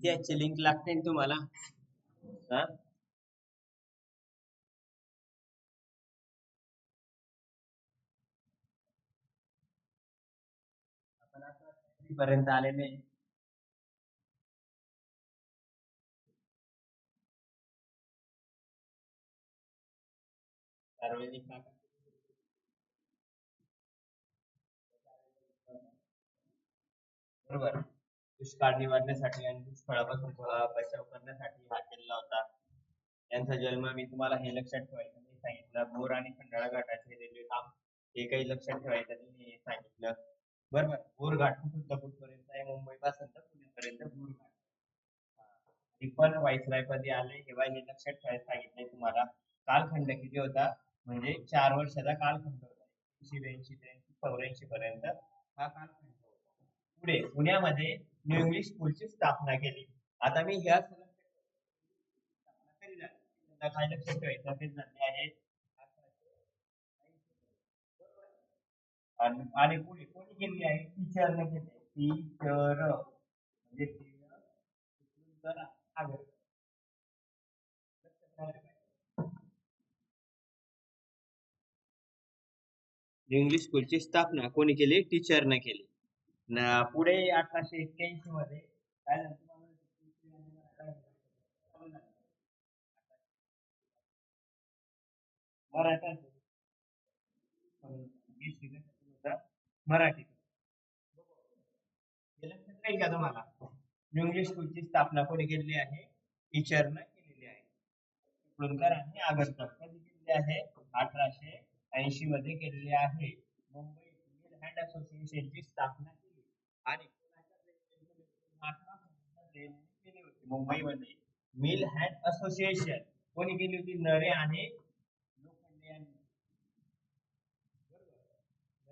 त्याची लिंक लागते ना तुम्हाला. हा पर्यंत आलेले सार्वजनिक बरोबर. दुष्काळ निवारण्यासाठी आणि दुष्काळापासून बचाव करण्यासाठी हा केलेला होता. त्यांचा जन्म मी तुम्हाला हे लक्षात ठेवायचं मी सांगितलं. बोर आणि खंडाळा घाटाचे रेल्वे काम हे काही लक्षात ठेवायचं मी सांगितलं. बरोबर. बोर घाट कुठून तर कुठपर्यंत आहे, मुंबई पासून तर पुण्यापर्यंत बोर घाट. ती पण व्हाईसरायपदी आले हेव्हा हे लक्षात ठेवायला सांगितलंय तुम्हाला. कालखंड किती होता, म्हणजे 4 वर्षाचा कालखंड होता. 1982 ते 1984 पर्यंत हा कालखंड होता. पुढे पुण्यामध्ये न्यू इंग्लिश स्कूलची स्थापना केली. आता मी ह्या स्थापना कधी झाली त्याचा काय लक्षात ठेवायचं ते झाले आहे आणि पुढे कोणी केली आहे, टीचरने केली. टीचर म्हणजे इंग्लिश स्कूलची स्थापना कोणी केली, टीचरने केली. पुढे 1881 मध्ये काय झालं मराठा मराठी हे लक्षात राहील का तुम्हाला. इंग्लिश स्कूलची स्थापना कोणी केलेली आहे, टीचरने केलेली आहे. चिपळूणकर आणि आगरकर कधी केलेली आहे, 1880 मध्ये केलेली आहे. मुंबई मिल हँड असोसिएशनची स्थापना केली आणि महात्मा फुले केली होती मुंबईमध्ये. मिल हँड असोसिएशन कोणी केली होती, नरे आणि लोखंडे यांनी.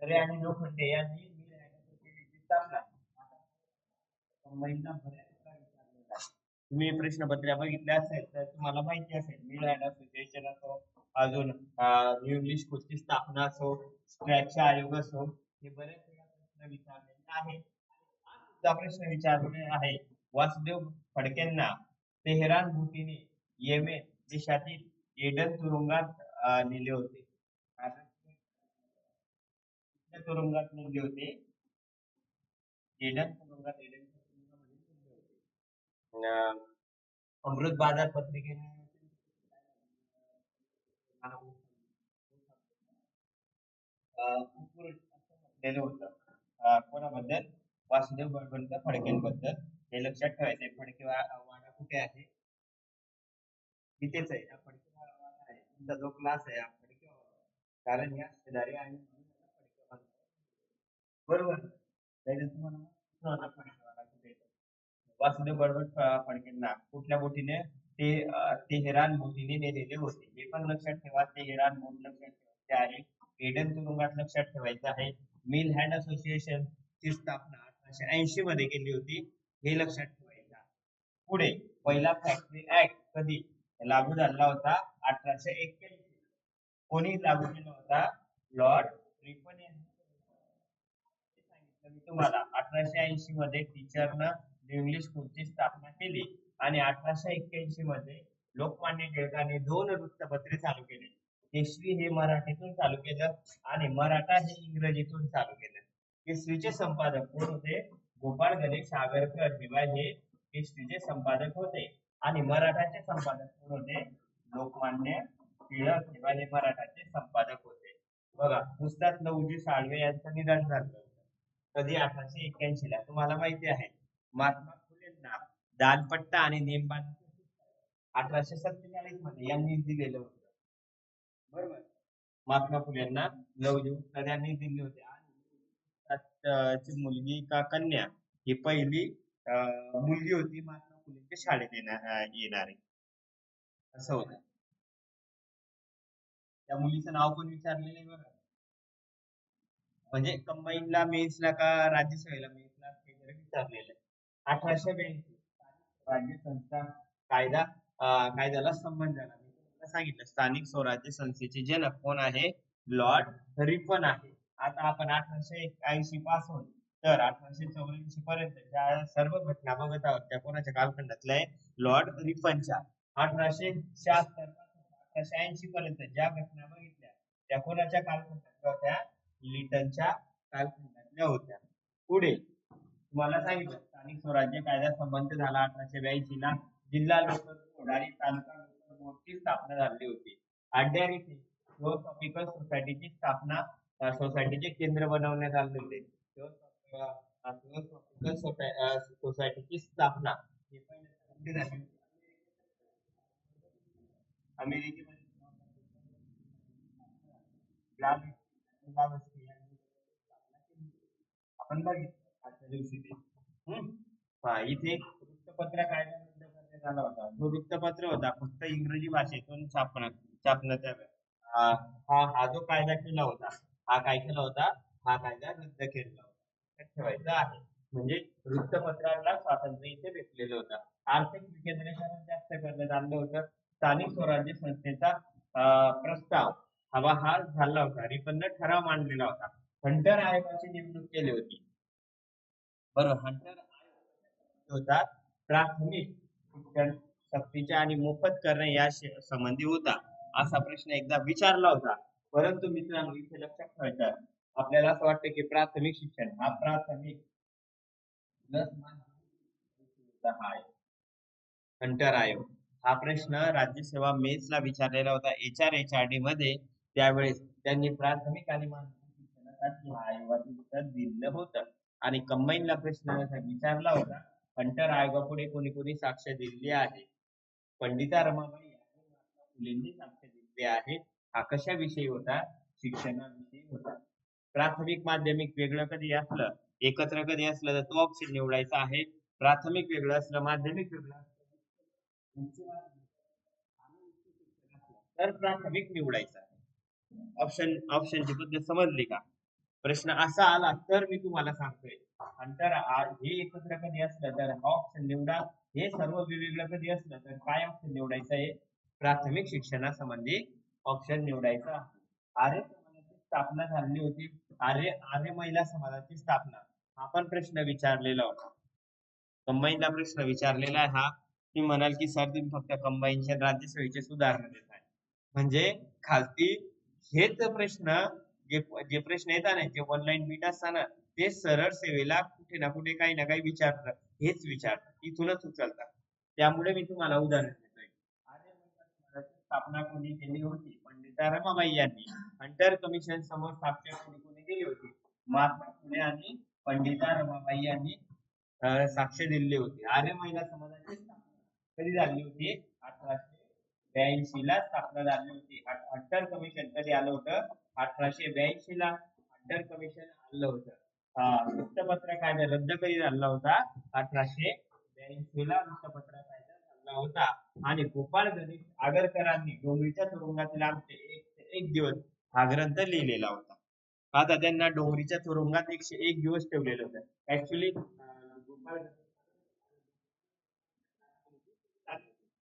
नरे आणि लोखंडे यांनी मिल हँड असोसिएशनची स्थापना. मुंबईला बऱ्याच वेळा विचारलेला आहे. तुम्ही प्रश्नपत्रिका बघितल्या असेल तर तुम्हाला माहिती असेल, मिल हँड असोसिएशन असो, अजून न्यू इंग्लिश स्कूलची स्थापना असो, स्क्रॅचचा आयोग असो, हे बरेच वेळा प्रश्न विचारलेले आहे. हा प्रश्न विचारलेला आहे, वासुदेव फडकेंना तेहरान बोटीने येमेन देशातील एडन तुरुंगात नेले होते. तुरुंगात नेले होते. एडन तुरुंगात अमृत बाजार पत्रिकेने केलं होतं. कोणाबद्दल, वासुदेव बळवंत फडकेंबद्दल. हे लक्षात ठेवायचंय. फडके वाडा कुठे आहे, इथेच आहे. हा फडके वाडा आहे तुमचा जो क्लास आहे, हा फडके वाडा. कारण या शेजारी आहे म्हणून याला फडके वाडा. बरोबर. त्याच्यात तुम्हाला फडके वाडा कुठे आहे. वासुदेव बळवंत फडकेंना कुठल्या बोटीने, ते तेहरान बोटीने नेलेले होते. हे पण लक्षात ठेवा. तेहरान बोट लक्षात ठेवायचे आहे. एडन तुरुंगात लक्षात ठेवायचं आहे. मिल हँड असोसिएशन ची स्थापना 1880 मध्ये केली होती, हे लक्षात ठेवायचं आहे. पुढे पहिला फॅक्टरी ऍक्ट कधी लागू झाला होता, 1881. कोणी लागू केला होता, लॉर्ड रिपन यांनी सांगितलं मी तुम्हाला. 1880 मध्ये टीचरनं इंग्लिश स्कूलची स्थापना केली आणि 1881 मध्ये लोकमान्य टिळकांनी 2 वृत्तपत्रे चालू केली. केसरी हे मराठीतून चालू केलं आणि मराठा हे इंग्रजीतून चालू केलं. केसरीचे संपादक कोण होते, गोपाळ गणेश आगरकर दिवाय हे केसरीचे संपादक होते आणि मराठाचे संपादक कोण होते, लोकमान्य टिळक दिवाय हे मराठाचे संपादक होते. बघा, पुस्तक लहुजी साळवे यांचं निधन झालं कधी, 1881 ला. तुम्हाला माहिती आहे, महात्मा फुलेंना दानपट्टा आणि नेमबाजी 1847 मध्ये यांनी दिलेलं होतं. बरोबर. महात्मा फुलेंना लवजी यांनी दिले होते आणि ची मुलगी का कन्या ही पहिली मुलगी होती महात्मा फुलेंच्या शाळेत येणारी, असं होतं. त्या मुलीचं नाव पण विचारलेलं आहे बघा. म्हणजे कंबाईनला मेन्सला का राज्यसभेला मेन्सला वगैरे विचारलेलं आहे. 1882 राज्य संस्था कायदा कायद्याला संबंध झाला. मी तुम्हाला सांगितलं, स्थानिक स्वराज्य संस्थेचे जनक कोण आहे, लॉर्ड रिपन आहे. आता आपण 1880 पासून तर 1884 पर्यंत ज्या सर्व घटना बघत आहोत त्या कोणाच्या कालखंडातल्या आहे? लॉर्ड रिपनच्या. 1876 पासून 1880 पर्यंत ज्या घटना बघितल्या त्या कोणाच्या कालखंडातल्या होत्या? लिटनच्या कालखंडातल्या होत्या. पुढे तुम्हाला सांगितलं स्थानिक स्वराज्य कायदा संबंध झाला 1882 ला. जिल्हा लोकल बोर्ड आणि तालुका लोकल बोर्डची स्थापना झाली होती. अड्यार येथे थिओसॉफिकल सोसायटीची स्थापना सोसायटीचे केंद्र बनवण्यात आले होते. थिओसॉफिकल सोसायटीची स्थापना हे पहिल्यांदा कुठे झाली होती? अमेरिकेमध्ये आपण बघितलं आजच्या दिवशी ते. इथे वृत्तपत्र कायदा रद्द करण्यात आला होता. जो वृत्तपत्र होता फक्त इंग्रजी भाषेतून छापण्यात यावे. हा जो कायदा केला होता, हा काय केला होता? हा कायदा रद्द केला होता. लक्षात ठेवायचं आहे. म्हणजे वृत्तपत्राला स्वातंत्र्य इथे भेटलेलं होतं. आर्थिक विकेंद्रीकरण जास्त करण्यात आलं होतं. स्थानिक स्वराज्य संस्थेचा प्रस्ताव हा झाला होता. रिपनने ठराव मांडलेला होता. हंटर आयोगाची नेमणूक केली होती. बरोबर. हंटर आयोग होता प्राथमिक शिक्षण सक्तीचे आणि मोफत करणे या संबंधी होता. असा प्रश्न एकदा विचारला होता. परंतु मित्रांनो इथे लक्षात ठेवायचं आपल्याला असं वाटतं की प्राथमिक शिक्षण हा प्राथमिक हंटर आयोग हा प्रश्न राज्यसेवा मेन्सला विचारलेला होता HRD मध्ये. त्यावेळेस त्यांनी प्राथमिक आणि माध्यमिक शिक्षणासाठी हा आयोगाचं उत्तर दिलं होतं. आणि कंबाईनला प्रश्न विचारला होता. हंटर आयोगापुढे कोणी कोणी साक्ष दिली आहे? पंडिता रमाबाई आणि महात्मा फुलेंनी साक्ष दिली आहे. हा कशाविषयी होता? शिक्षणाविषयी होता. प्राथमिक माध्यमिक वेगळं कधी असलं, एकत्र कधी असलं तर तो ऑप्शन निवडायचा आहे. प्राथमिक वेगळं असलं, माध्यमिक वेगळं असलं तर प्राथमिक निवडायचा. ऑप्शनची पद्धत समजली का? प्रश्न असा आला तर मी तुम्हाला सांगतोय. अंतर हे एकत्र कधी असलं तर हा ऑप्शन निवडा. हे सर्व वेगवेगळं कधी असलं तर काय ऑप्शन निवडायचं आहे? प्राथमिक शिक्षणासंबंधी ऑप्शन निवडायचा. आर्य समाजाची स्थापना झाली होती. आर्य महिला समाजाची स्थापना हा पण प्रश्न विचारलेला होता. कंबाईनला प्रश्न विचारलेला आहे हा. ती म्हणाल की सर तुम्ही फक्त कंबाईनच्या राज्यसेवेचे सुधारणा देत आहे. म्हणजे खालती हेच प्रश्न जे प्रश्न येतात ना, जे ऑनलाईन मीट असताना ते सरळ सेवेला कुठे ना कुठे काही ना काही विचारतात. हेच विचारतात, इथूनच उचलतात. त्यामुळे मी तुम्हाला उदाहरण देतोय. आर्य महिला समाजाची स्थापना कोणी केली होती? पंडिता रमाबाई यांनी. हंटर कमिशन समोर स्थापना कोणी केली होती? महात्मा फुले आणि पंडिता रमाबाई यांनी साक्ष दिली होती. आर्य महिला समाजाची स्थापना कधी झाली होती? 1882 ला स्थापना झाली होती. हंटर कमिशन कधी आलं होतं? 1882 ला हंटर कमिशन आलं होतं. वृत्तपत्र कायदा रद्द कधी झाला होता? 1882 ला वृत्तपत्र कायदा झाला होता. आणि गोपाळ गणेश आगरकरांनी डोंगरीच्या तुरुंगातील आमचे 101 दिवस हा ग्रंथ लिहिलेला होता. आता त्यांना डोंगरीच्या तुरुंगात 101 दिवस ठेवलेलं होतं. ऍक्च्युली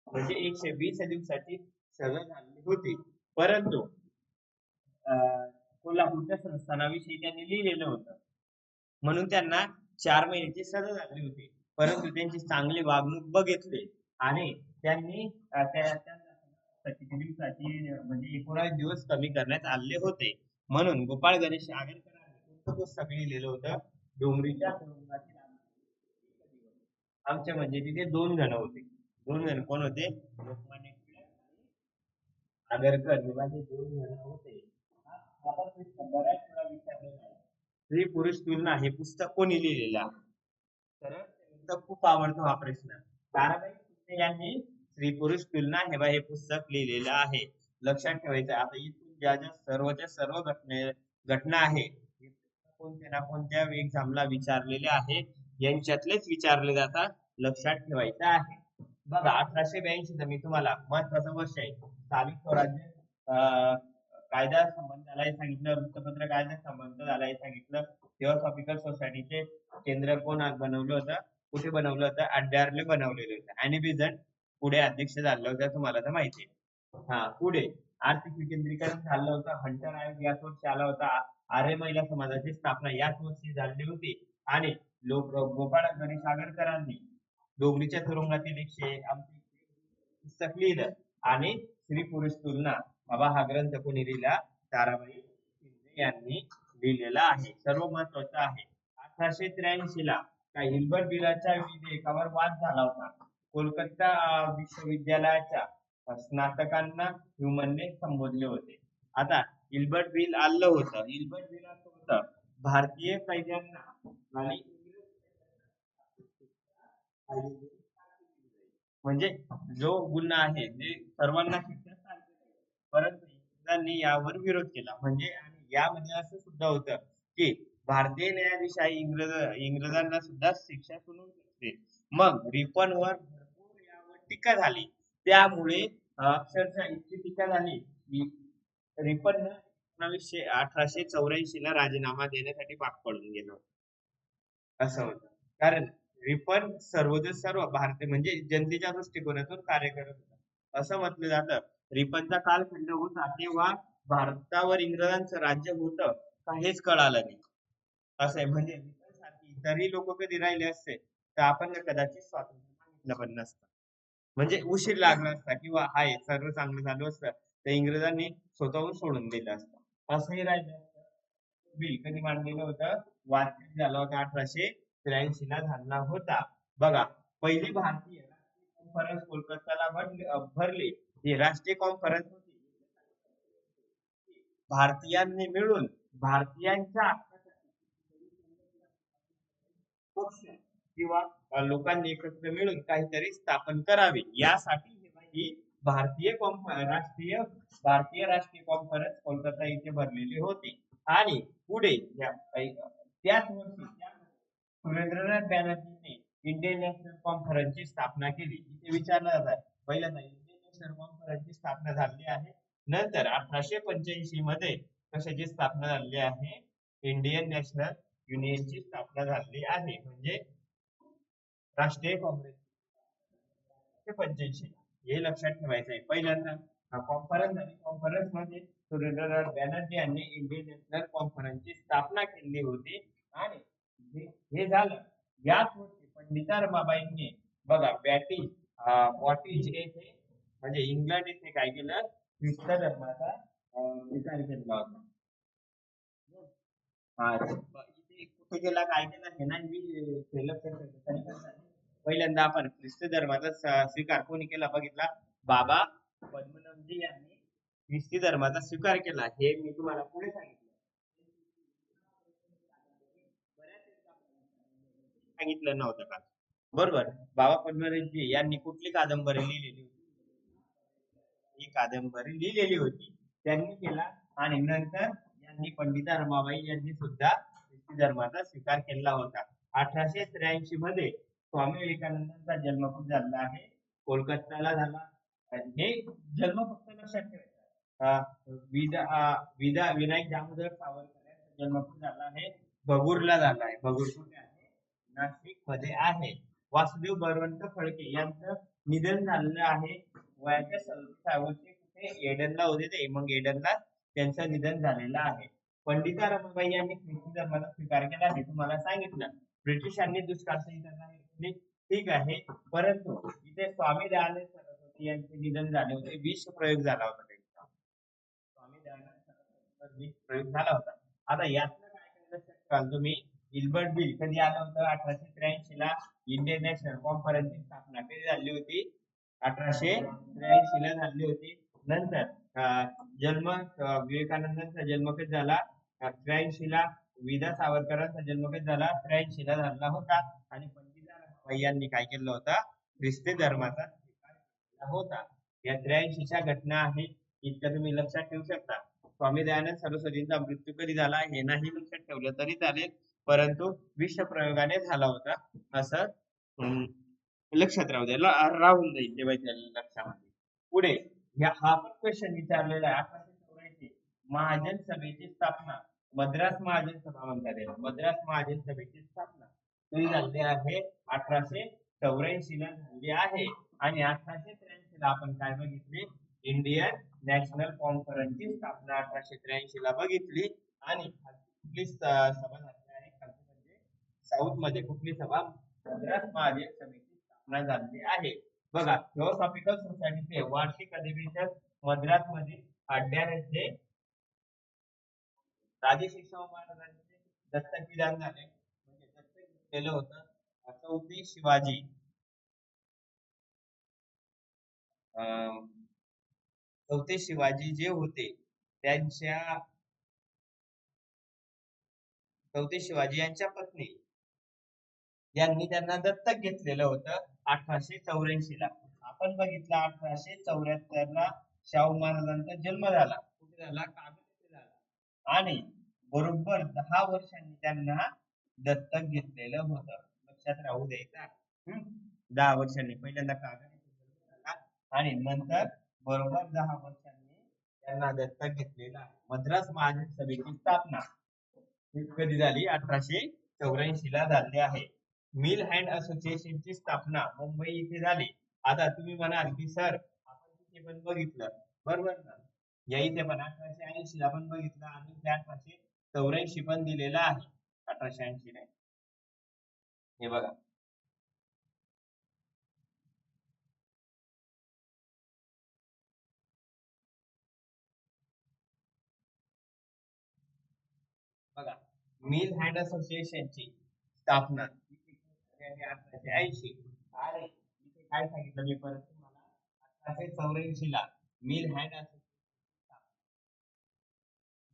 म्हणजे 120 दिवसाची सजा झाली होती. परंतु कोल्हापूरच्या संस्थानाविषयी त्यांनी लिहिलेलं होतं म्हणून त्यांना 4 महिन्याची सजा झाली होती. परंतु त्यांची चांगली वागणूक बघितली आणि त्यांनी किती दिवसाची म्हणजे 19 दिवस कमी करण्यात आले होते. म्हणून गोपाळ गणेश आगरकरांनी कोणतं पुस्तक लिहिलेलं होतं? डोंगरीच्या तुरुंगातील आमचे म्हणजे तिथे 2 जण होते. 2 जण कोण होते? लोकमान्य टिळक आणि आगरकर हे माझे 2 जण होते. आपण पुस्तक बऱ्याच वेळा विचारलेला आहे. स्त्री पुरुष तुलना हे पुस्तक कोणी लिहिलेलं आहे? तर खूप आवडतो हा प्रश्न. ताराबाई फुले यांनी स्त्री पुरुष तुलना हे पुस्तक लिहिलेलं आहे. लक्षात ठेवायचं. आता इथून ज्या सर्वच्या सर्व घटना आहे कोणत्या ना कोणत्या एक्झामला विचारलेले आहेत. यांच्यातलेच विचारले जातात. लक्षात ठेवायचं आहे. बघा 1882 मी तुम्हाला महत्वाचं वर्ष आहे. स्थानिक स्वराज्य कायदा संबंध झालाय सांगितलं. वृत्तपत्र कायदा संबंध झालाय सांगितलं. थिओसॉफिकल सोसायटीचे केंद्र कोण बनवलं होतं? कुठे बनवलं होतं? अड्यारले बनवलेलं होतं. आणि बेझंट पुढे अध्यक्ष झालं होतं तुम्हाला तर माहिती आहे. पुढे आर्थिक विकेंद्रीकरण झालं होतं. हंटर आयोग याच वर्षी आला होता. आर्य महिला समाजाची स्थापना याच वर्षी झाली होती. आणि लोक गोपाळ गणेश आगरकरांनी डोंगरीच्या तुरुंगातील पुस्तक लिहिलं आणि स्त्री पुरुष तुलना बाबा हा ग्रंथ कोणी लिहिला? ताराबाई शिंदे यांनी लिहिलेला आहे. सर्व महत्वाचं आहे. 1883 ला हिल्बर्ट बिलाच्या विधेयकावर वाद झाला होता. कोलकाता विश्वविद्यालयाच्या स्नातकांना ह्युमनने संबोधले होते. आता हिल्बर्ट बिल आलं होतं. हिल्बर्ट बिल असं होतं, भारतीय कैद्यांना आणि म्हणजे जो गुन्हा आहे ते सर्वांना शिक्षा सारखी आहे. परंतु इंग्रजांनी यावर विरोध केला. म्हणजे आणि यामध्ये असं सुद्धा होतं की भारतीय न्यायाधीशाही इंग्रजांना सुद्धा शिक्षा सुनावू शकते. मग रिपनवर भरपूर यावर टीका झाली. त्यामुळे अक्षरशः इतकी टीका झाली की रिपन 1884 ला राजीनामा देण्यासाठी भाग पडून गेलं होतं. असं होतं. कारण रिपन सर्व भारतीय म्हणजे जनतेच्या दृष्टिकोनातून कार्य करत होता. असं म्हटलं जातं, रिपनचा कालखंड होता तेव्हा भारतावर इंग्रजांचं राज्य होतं का हेच कळालं नाही. असं आहे. म्हणजे रिपनसारखी इतरही लोक कधी राहिले असते तर आपण कदाचित स्वातंत्र्य मागितलं पण नसतं. म्हणजे उशीर लागला असता किंवा हाय सर्व चांगलं झालं असतं तर इंग्रजांनी स्वतःहून सोडून दिलं असतं. असंही राहिलं असतं. बिल कधी मांडलेलं होतं? वाद कधी झाला होता? 1883 ला झाला होता. बघा, पहिली भारतीय राष्ट्रीय कॉन्फरन्स कोलकाताला भरली. ही राष्ट्रीय कॉन्फरन्स होती. भारतीयांनी मिळून भारतीयांच्या पक्ष किंवा लोकांनी एकत्र मिळून काहीतरी स्थापन करावे यासाठी ही भारतीय राष्ट्रीय कॉन्फरन्स कोलकाता इथे भरलेली होती. आणि पुढे त्याच वर्षी सुरेंद्रनाथ बॅनर्जींनी इंडियन नॅशनल कॉन्फरन्सची स्थापना केली. इथे विचारलं जातं पहिल्यांदा इंडियन नॅशनल कॉन्फरन्सची स्थापना झाली आहे. नंतर 1885 मध्ये कशाची स्थापना झाली आहे? इंडियन नॅशनल युनियनची स्थापना झाली आहे. म्हणजे राष्ट्रीय काँग्रेस 85 हे लक्षात ठेवायचं आहे. पहिल्यांदा कॉन्फरन्स झाली. कॉन्फरन्स मध्ये सुरेंद्रनाथ बॅनर्जी यांनी इंडियन नॅशनल कॉन्फरन्सची स्थापना केली होती. आणि हे झालं याच वर्षी पंडिता रमाबाईंनी बघा बॉटिज येथे म्हणजे इंग्लंड येथे काय केलं? ख्रिस्त धर्माचा स्वीकार केला होता. इथे कुठे गेला काय केला हे नाही मी पहिल्यांदा आपण ख्रिस्त धर्माचा स्वीकार कोणी केला बघितला? बाबा पद्मनाभजी यांनी ख्रिस्ती धर्माचा स्वीकार केला. हे मी तुम्हाला पुढे सांगितलं नव्हतं का? बरोबर. बाबा पद्मनाभजी यांनी कुठली कादंबरी लिहिलेली होती? ही कादंबरी लिहिलेली होती. त्यांनी केला आणि नंतर यांनी पंडिता रमाबाई यांनी सुद्धा ख्रिस्ती धर्माचा स्वीकार केला होता. 1883 मध्ये स्वामी विवेकानंदांचा जन्म कुठे झाला आहे? कोलकाताला झाला. हे जन्म फक्त लक्षात ठेवायचा. विनायक दामोदर सावरकर यांचा जन्म कुठे झाला आहे? भगूरला झाला आहे. भगूर कुठे आहे? नाशिक मध्ये आहे. वासुदेव बळवंत फडके यांचं निधन झालेलं आहे वयाच्या 37व्या वर्षी. कुठे? एडनला होते ते. मग एडनला त्यांचं निधन झालेलं आहे. पंडिता रमाबाई यांनी ख्रिस्ती धर्माचा स्वीकार केला हे तुम्हाला सांगितलं. ब्रिटिशांनी दुष्काळ संहिता घेतली, ठीक आहे. परंतु इथे स्वामी दयानंद सरस्वती यांचे निधन झाले होते. विष प्रयोग झाला होता त्यांचा. स्वामी दयानंद सरस्वतीवर विष प्रयोग झाला होता. आता यातनं काय लक्षात तुम्ही? हिल्बर्ट बिल कधी आलं होतं? 1883 ला इंडियन नॅशनल कॉन्फरन्सची स्थापना कधी झाली होती? 1883 ला झाली होती. नंतर विवेकानंदांचा जन्म कधी झाला? 83 ला. विदा सावरकरांचा जन्म कधी झाला? 83 ला झाला होता. आणि पंडिता रमाबाई यांनी काय केलं होतं? ख्रिस्ती धर्माचा स्वीकार केला होता. या 83च्या घटना आहेत. इतकं तुम्ही लक्षात ठेवू शकता. स्वामी दयानंद सरस्वतींचा मृत्यू कधी झाला हे नाही लक्षात ठेवलं तरी चालेल, परंतु विषप्रयोगाने झाला होता असं लक्षात राहू द्या. राहून जाईल तेव्हा लक्षामध्ये. पुढे हा पण क्वेश्चन विचारलेला आहे. 1884 महाजन सभेची स्थापना, मद्रास महाजन सभा म्हणतात याला. मद्रास महाजन सभेची स्थापना कधी झाली आहे? 1884 ला झाली आहे. आणि 1883 ला आपण काय बघितले? इंडियन नॅशनल कॉन्फरन्सची स्थापना 1883 ला बघितली. आणि कुठली सभा झाली आहे? म्हणजे साऊथ मध्ये कुठली सभा? मद्रास महाजन समिती स्थापना झाली आहे. बघा, थिओसॉफिकल सोसायटीचे वार्षिक अधिवेशन मद्रास मध्ये काढण्याचे राजश्री शाहू महाराजांचे दत्तक विधान झाले, म्हणजे दत्तक घेतलेलं होतं चौथे शिवाजी. चौथे शिवाजी जे होते त्यांच्या चौथे शिवाजी यांच्या पत्नी यांनी त्यांना दत्तक घेतलेलं होतं 1884 ला. आपण बघितलं 1874 ला शाहू महाराजांचा जन्म झाला. कुठे झाला? कागल येथे झाला. आणि बरोबर 10 वर्षांनी त्यांना दत्तक घेतलेलं होतं. लक्षात राहू द्यायचं. 10 वर्षांनी पहिल्यांदा कागल येथे जन्म झाला आणि नंतर बरोबर 10 वर्षांनी त्यांना दत्तक घेतलेलं आहे. मद्रास महाजन सभेची स्थापना कधी झाली? 1884 ला झाली आहे. मिल हँड असोसिएशनची स्थापना मुंबई येथे झाली. आता तुम्ही म्हणाल की सर आपण तिथे पण बघितलं, बरोबर ना? या इथे पण 1880 ला पण बघितलं आणि 1884 पण दिलेला आहे. 1880 ने हे बघा, बघा मिल हँड असोसिएशनची स्थापना 1880 आणि इथे काय सांगितलं मी परत तुम्हाला? 1884 ला मिल हँड असोसिएशन,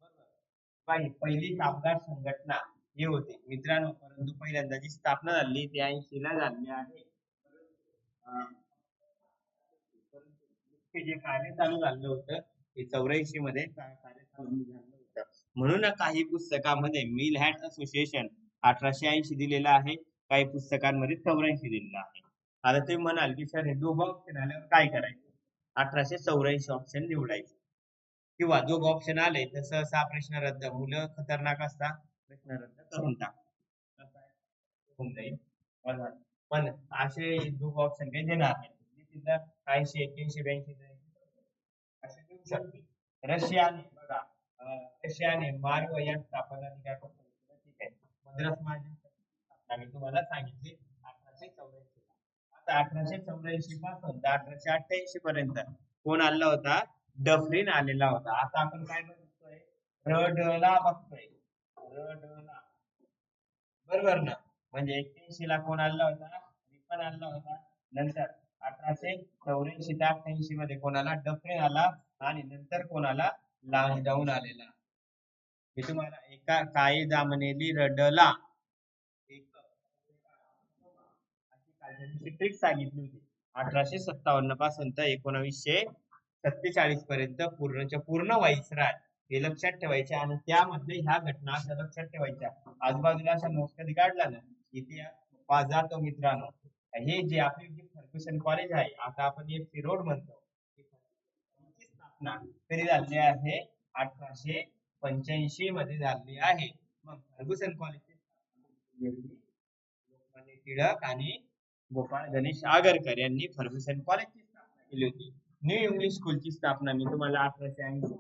बरोबर. पहिली कामगार संघटना ही होती मित्रांनो, परंतु पहिल्यांदा जी स्थापना झाली ती 80 ला झाली आहे. जे कार्य चालू झालं होतं ते 84 मध्ये कार्य चालू झालं होतं. म्हणून काही पुस्तकामध्ये मिल हँड असोसिएशन 1880 दिलेलं आहे, काही पुस्तकांमध्ये 84 दिलेलं आहे. आता तुम्ही म्हणाल की सर हे दोघं ऑप्शन आल्यावर काय करायचं? 1884 ऑप्शन निवडायचं, किंवा दोघं ऑप्शन आले तर सहसा प्रश्न रद्द, मुलं खतरनाक असतात, प्रश्न रद्द करून टाक होऊन जाईल. पण असे दोघं ऑप्शन काही देणार नाही. तिथं 80, 81, 82 असे देऊ शकते. रशियाने बघा, रशियाने मार्ग या स्थापना अधिकार, ठीक आहे. मद्रास महाजन स्थापना मी तुम्हाला सांगितली 1884. आता 1884 पासून 1888 पर्यंत कोण आला होता? डफरीन आलेला होता. आता आपण काय बघतोय? रडला बघतोय, रडला, बरोबर ना? म्हणजे 81 ला कोण आला होता? रिपन आला होता. नंतर 1884 ते 88 मध्ये कोणाला? डफरीन आला. आणि नंतर कोणाला? लांसडाऊन आलेला. मी तुम्हाला एका कायदा म्हणेली रडला एक अशी ट्रिक सांगितली होती. 1857 पासून तर 1947 पर्यंत पूर्णच्या पूर्ण व्हाईसराय हे लक्षात ठेवायचे आणि त्यामध्ये ह्या घटना अशा लक्षात ठेवायच्या. आजूबाजूला असा नोट्स कधी काढला ना इतिहास जातो मित्रांनो. हे जे आपले जे फर्ग्युसन कॉलेज आहे, आता आपण एफसी रोड म्हणतो, स्थापना कधी झाली आहे? 1885 मध्ये झाली आहे. मग फर्ग्युसन कॉलेज लोकमान्य टिळक आणि गोपाळ गणेश आगरकर यांनी फर्ग्युसन कॉलेजची स्थापना केली होती. न्यू इंग्लिश स्कूलची स्थापना मी तुम्हाला 1880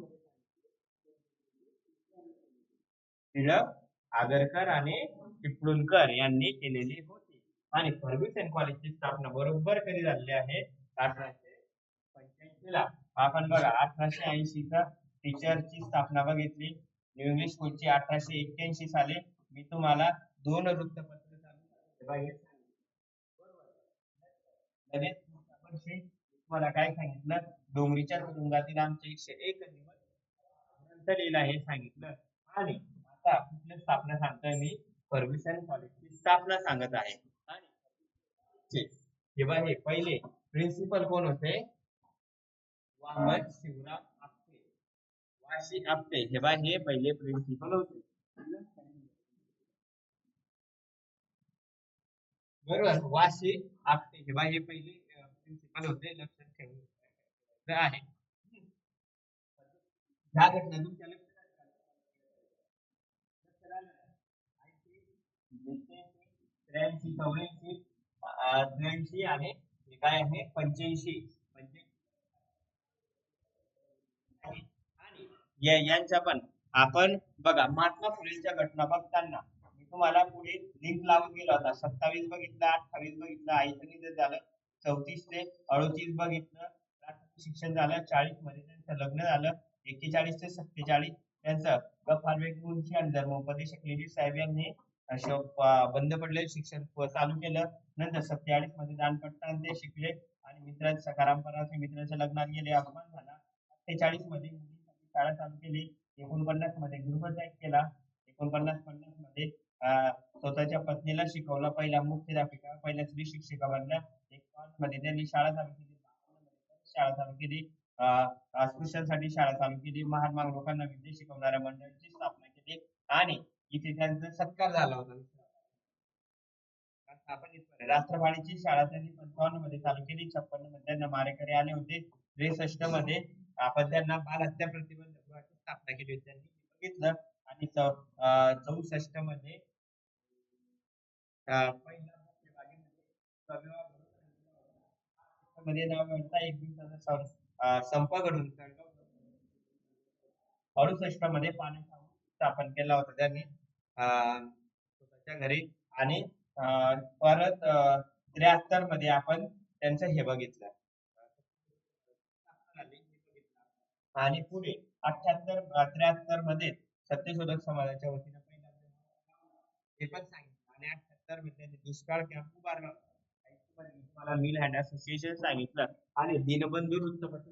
टिळक, आगरकर आणि चिपळूणकर यांनी केलेली होती. आणि फर्ग्युसन कॉलेजची स्थापना बरोबर कधी झाली आहे? 1885 ला. आपण बघा 1880 चा टीचरची स्थापना बघितली. न्यू इंग्लिश स्कूलची 1881 साली. मी तुम्हाला 2 वृत्तपत्र चालू लगेच तुम्हाला काय सांगितलं? डोंगरीच्या तुरुंगातील आमचे 101 दिवस नंतर लिहिला हे सांगितलं. आणि आता कुठली स्थापना सांगतोय मी? फर्ग्युसन कॉलेजची स्थापना सांगत आहे. आणि जेव्हा हे पहिले प्रिन्सिपल कोण होते? वामन शिवराम आपटे, वाशी आपटे हे पहिले प्रिन्सिपल होते, बरोबर. वाशी आपटे हे पहिले प्रिन्सिपल होते, लक्षात ठेवायचं आहे. ह्या घटना तुमच्या लक्षात 83, 84, आणि हे काय आहे? 85. आणि यांच्या पण आपण बघा महात्मा फुलेंच्या घटना बघताना मी तुम्हाला पुढे लिंक लावून गेला होता. 27 बघितलं, 28 बघितलं, आईचं निधन झालं. 34 ते 38 बघितलं, प्राथमिक शिक्षण झालं. 40 मध्ये त्यांचं लग्न झालं. 41 ते 47 त्यांचं गफार बेगम मुन्शी आणि धर्मोपदेशक लिहिली साहेब यांनी बंद पडलेले शिक्षण चालू केलं. नंतर 47 मध्ये दानपट्टा ते शिकले आणि मित्रांच्या सखाराम पराचे मित्राच्या लग्नात गेले, अपमान झाला. 48 मध्ये मुलींसाठी शाळा चालू केली. 49 मध्ये गृहत्याग केला. 49-50 मध्ये स्वतःच्या पत्नीला शिकवलं. पहिल्या मुख्याध्यापिका, पहिल्या स्त्री शिक्षिका बनल्या. 51 मध्ये त्यांनी शाळा चालू केली. 52 मध्ये शाळा चालू केली. अस्पृश्यांसाठी शाळा चालू केली. महान लोकांना विद्या शिकवणाऱ्या मंडळाची स्थापना केली आणि इथे त्यांचा सत्कार झाला होता. राष्ट्रवादीची शाळा त्यांनी 55 मध्ये चालू केली. 56 मध्ये त्यांना मारेकरी आले होते. 63 मध्ये आपण त्यांना बालहत्या प्रतिबंध गृहाची स्थापना केली होती त्यांनी बघितलं. आणि 64 मध्ये पहिला मध्ये नाव घडता एक दिवसाचा संप घडून 68 मध्ये पाण्याचा स्थापन केला होता त्यांनी स्वतःच्या घरी. आणि परत 73 मध्ये आपण त्यांचं हे बघितलं आणि पुढे 73 मध्ये सत्यशोधक समाजाच्या वतीने पहिला हे पण सांगितलं. आणि 78 मध्ये त्यांनी दुष्काळ कॅम्प उभारला. मला मिल हँड असोसिएशन सांगितलं आणि दीनबंधू वृत्तपत्र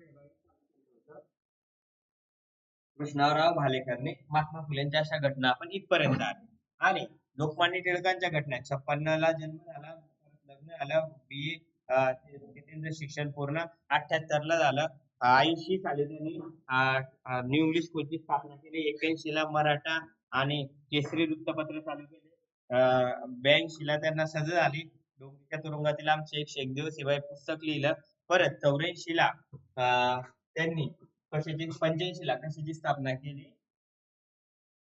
कृष्णराव भालेकरने महात्मा फुलेंच्या अशा घटना आपण इथपर्यंत आले. आणि लोकमान्य टिळकांच्या घटना 56 ला जन्म झाला, लग्न झालं, BA त्यांचं शिक्षण पूर्ण 78 ला झालं. 80 साली त्यांनी न्यू इंग्लिश स्कूलची स्थापना केली. 81 ला मराठा आणि केसरी वृत्तपत्र चालू केले. 82 ला त्यांना सजा झाली. डोंगरीच्या तुरुंगातील आमचे 101 दिवस हे पुस्तक लिहिलं. परत 84 ला त्यांनी कशाची 85 ला कशाची स्थापना केली,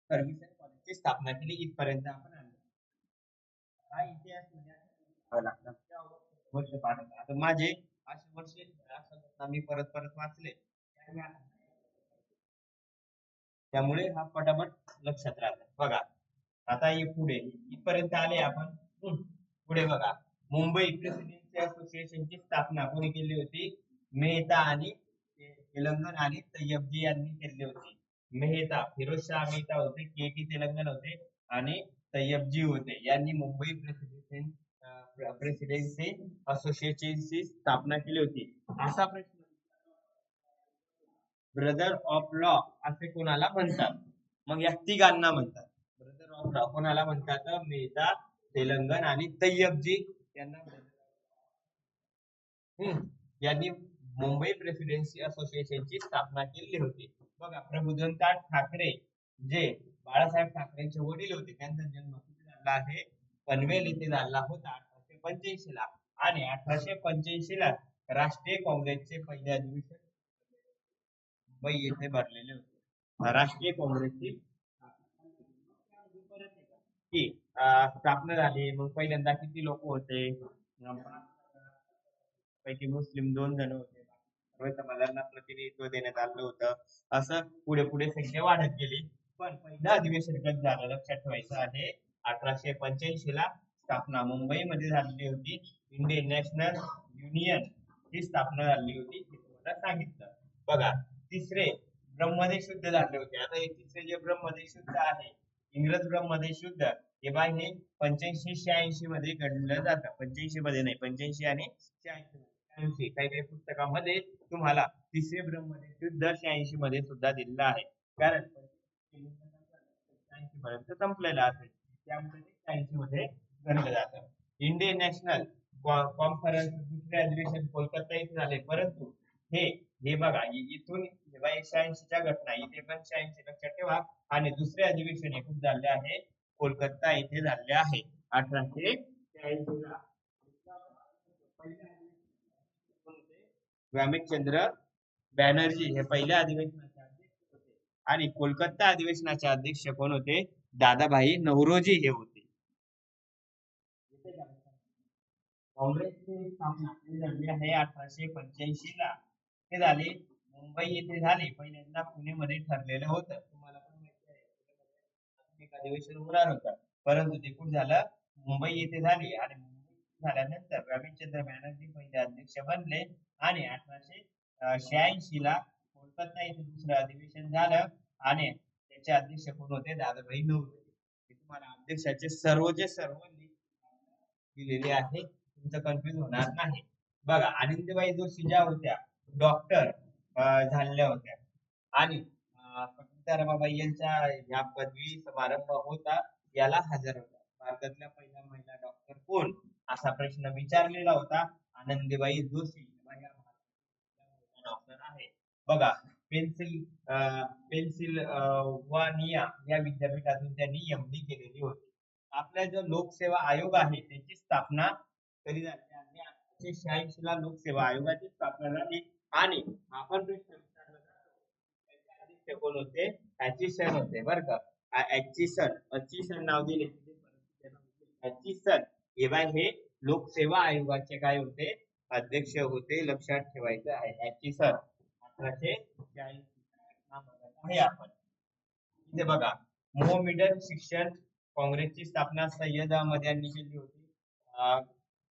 फर्ग्युसन कॉलेजची स्थापना केली. इथपर्यंत आपण आलो. हा इतिहास वर्ष पाहत आता माझे असे वर्ष मी परत वाचले त्यामुळे हा पटापट लक्षात राहतो. बघा आता हे पुढे इथपर्यंत आले आपण. पुढे बघा मुंबई प्रेसिडेन्सी असोसिएशनची स्थापना कोणी केली होती? मेहता आणि तेलंगण आणि तय्यबजी यांनी केली होती. मेहता फिरोजशाह मेहता होते, KT तेलंगण होते आणि तय्यबजी होते. यांनी मुंबई प्रेसिडेन्सी असोसिएशनची स्थापना केली होती. असा प्रश्न ब्रदर ऑफ लॉ असे कोणाला म्हणतात? मग या तिघांना म्हणतात ब्रदर ऑफ लॉ. कोणाला म्हणतात? मेहता, तेलंगण आणि तय्यबजी यांना यांनी मुंबई प्रेसिडेन्सी असोसिएशनची स्थापना केली होती. बघा प्रबोधनकार ठाकरे जे बाळासाहेब ठाकरेंचे वडील होते, त्यांचा जन्म कुठे झाला आहे? पनवेल येथे झाला होता 1885 ला. आणि 1885 ला राष्ट्रीय काँग्रेसचे पहिले अधिवेशन मुंबई येथे भरलेले होते. राष्ट्रीय काँग्रेसची की स्थापना झाली. मग पहिल्यांदा किती लोक होते? पैकी मुस्लिम 2 जण होते. सर्व समाजांना प्रतिनिधित्व देण्यात आलं होतं. असं पुढे पुढे संख्या वाढत गेली. पण पहिलं अधिवेशन कधी झालं लक्षात ठेवायचं आहे. 1885 ला स्थापना मुंबईमध्ये झालेली होती. इंडियन नॅशनल युनियन ची स्थापना झाली होती हे तुम्हाला सांगितलं. बघा तिसरे ब्रह्मदेश युद्ध झाले होते. आता हे तिसरे जे ब्रह्मदेश युद्ध आहे, इंग्रज ब्रह्मदेश युद्ध, हे बाय हे 85-86 मध्ये घडलं जातं. 85 मध्ये नाही, 85 आणि 86 काही पुस्तकामध्ये तुम्हाला तिसरे ब्रह्मदेश युद्ध 86 मध्ये सुद्धा दिलेलं आहे. कारण 86 पर्यंत संपलेलं असेल, त्यामुळे 86 मध्ये घडलं जातं. इंडियन नॅशनल कॉन्फरन्स दुसरे अधिवेशन कोलकाता येथे झाले. परंतु हे बघा इथून 86 च्या घटना इथे पण 86 लक्षात ठेवा. आणि दुसरे अधिवेशन हे खूप झाले आहे कोलकाता येथे झाले आहे 1886 ला. व्यामिकचंद्र बॅनर्जी हे पहिल्या अधिवेशनाचे अध्यक्ष होते. आणि कोलकाता अधिवेशनाचे अध्यक्ष कोण होते? दादाभाई नौरोजी हे होते. काँग्रेसची स्थापना झाली आहे 1885 ला. ते झाले मुंबई येथे झाले. पहिल्यांदा पुणे मध्ये ठरलेलं होतं. तुम्हाला पण माहिती आहे एक अधिवेशन होणार होतं. परंतु ते कुठे झालं, मुंबई येथे झाली आणि मुंबई झाल्यानंतर रविचंद्र बॅनर्जी पहिले अध्यक्ष बनले आणि 1886 ला कोलकाता येथे दुसरं अधिवेशन झालं आणि त्याचे अध्यक्ष कोण होते, दादाभाई नौरोजी. मी तुम्हाला अध्यक्षाचे सर्वचे सर्व दिलेले आहे, तुमचं कन्फ्युज होणार नाही. बघा, आनंदीबाई जोशी ज्या होत्या डॉक्टर झालेल्या होत्या आणि पंडिता रमाबाई यांच्या या पदवी समारंभ होता, याला हजर होता. भारतातल्या पहिल्या महिला डॉक्टर कोण, असा प्रश्न विचारलेला होता. आनंदीबाई जोशी डॉक्टर आहे. बघा, पेन्सिल्वानिया या विद्यापीठातून त्यांनी एमडी केलेली होती. आपला जो लोकसेवा आयोग आहे त्याची स्थापना कधी झाली आहे, 1886 ला लोकसेवा आयोगाची स्थापना झाली आणि आपण प्रश्न विचारला जातो त्याचे अध्यक्ष कोण होते, ॲचिसन होते बरं का. ॲचिसन नाव दिले ॲचिसन हे लोकसेवा आयोगाचे काय होते, अध्यक्ष होते, लक्षात ठेवायचं आहे. ॲचिसन 1886 आहे. आपण इथे बघा, मोहम्मदन शिक्षण काँग्रेसची स्थापना सय्यद अहमद यांनी केली होती.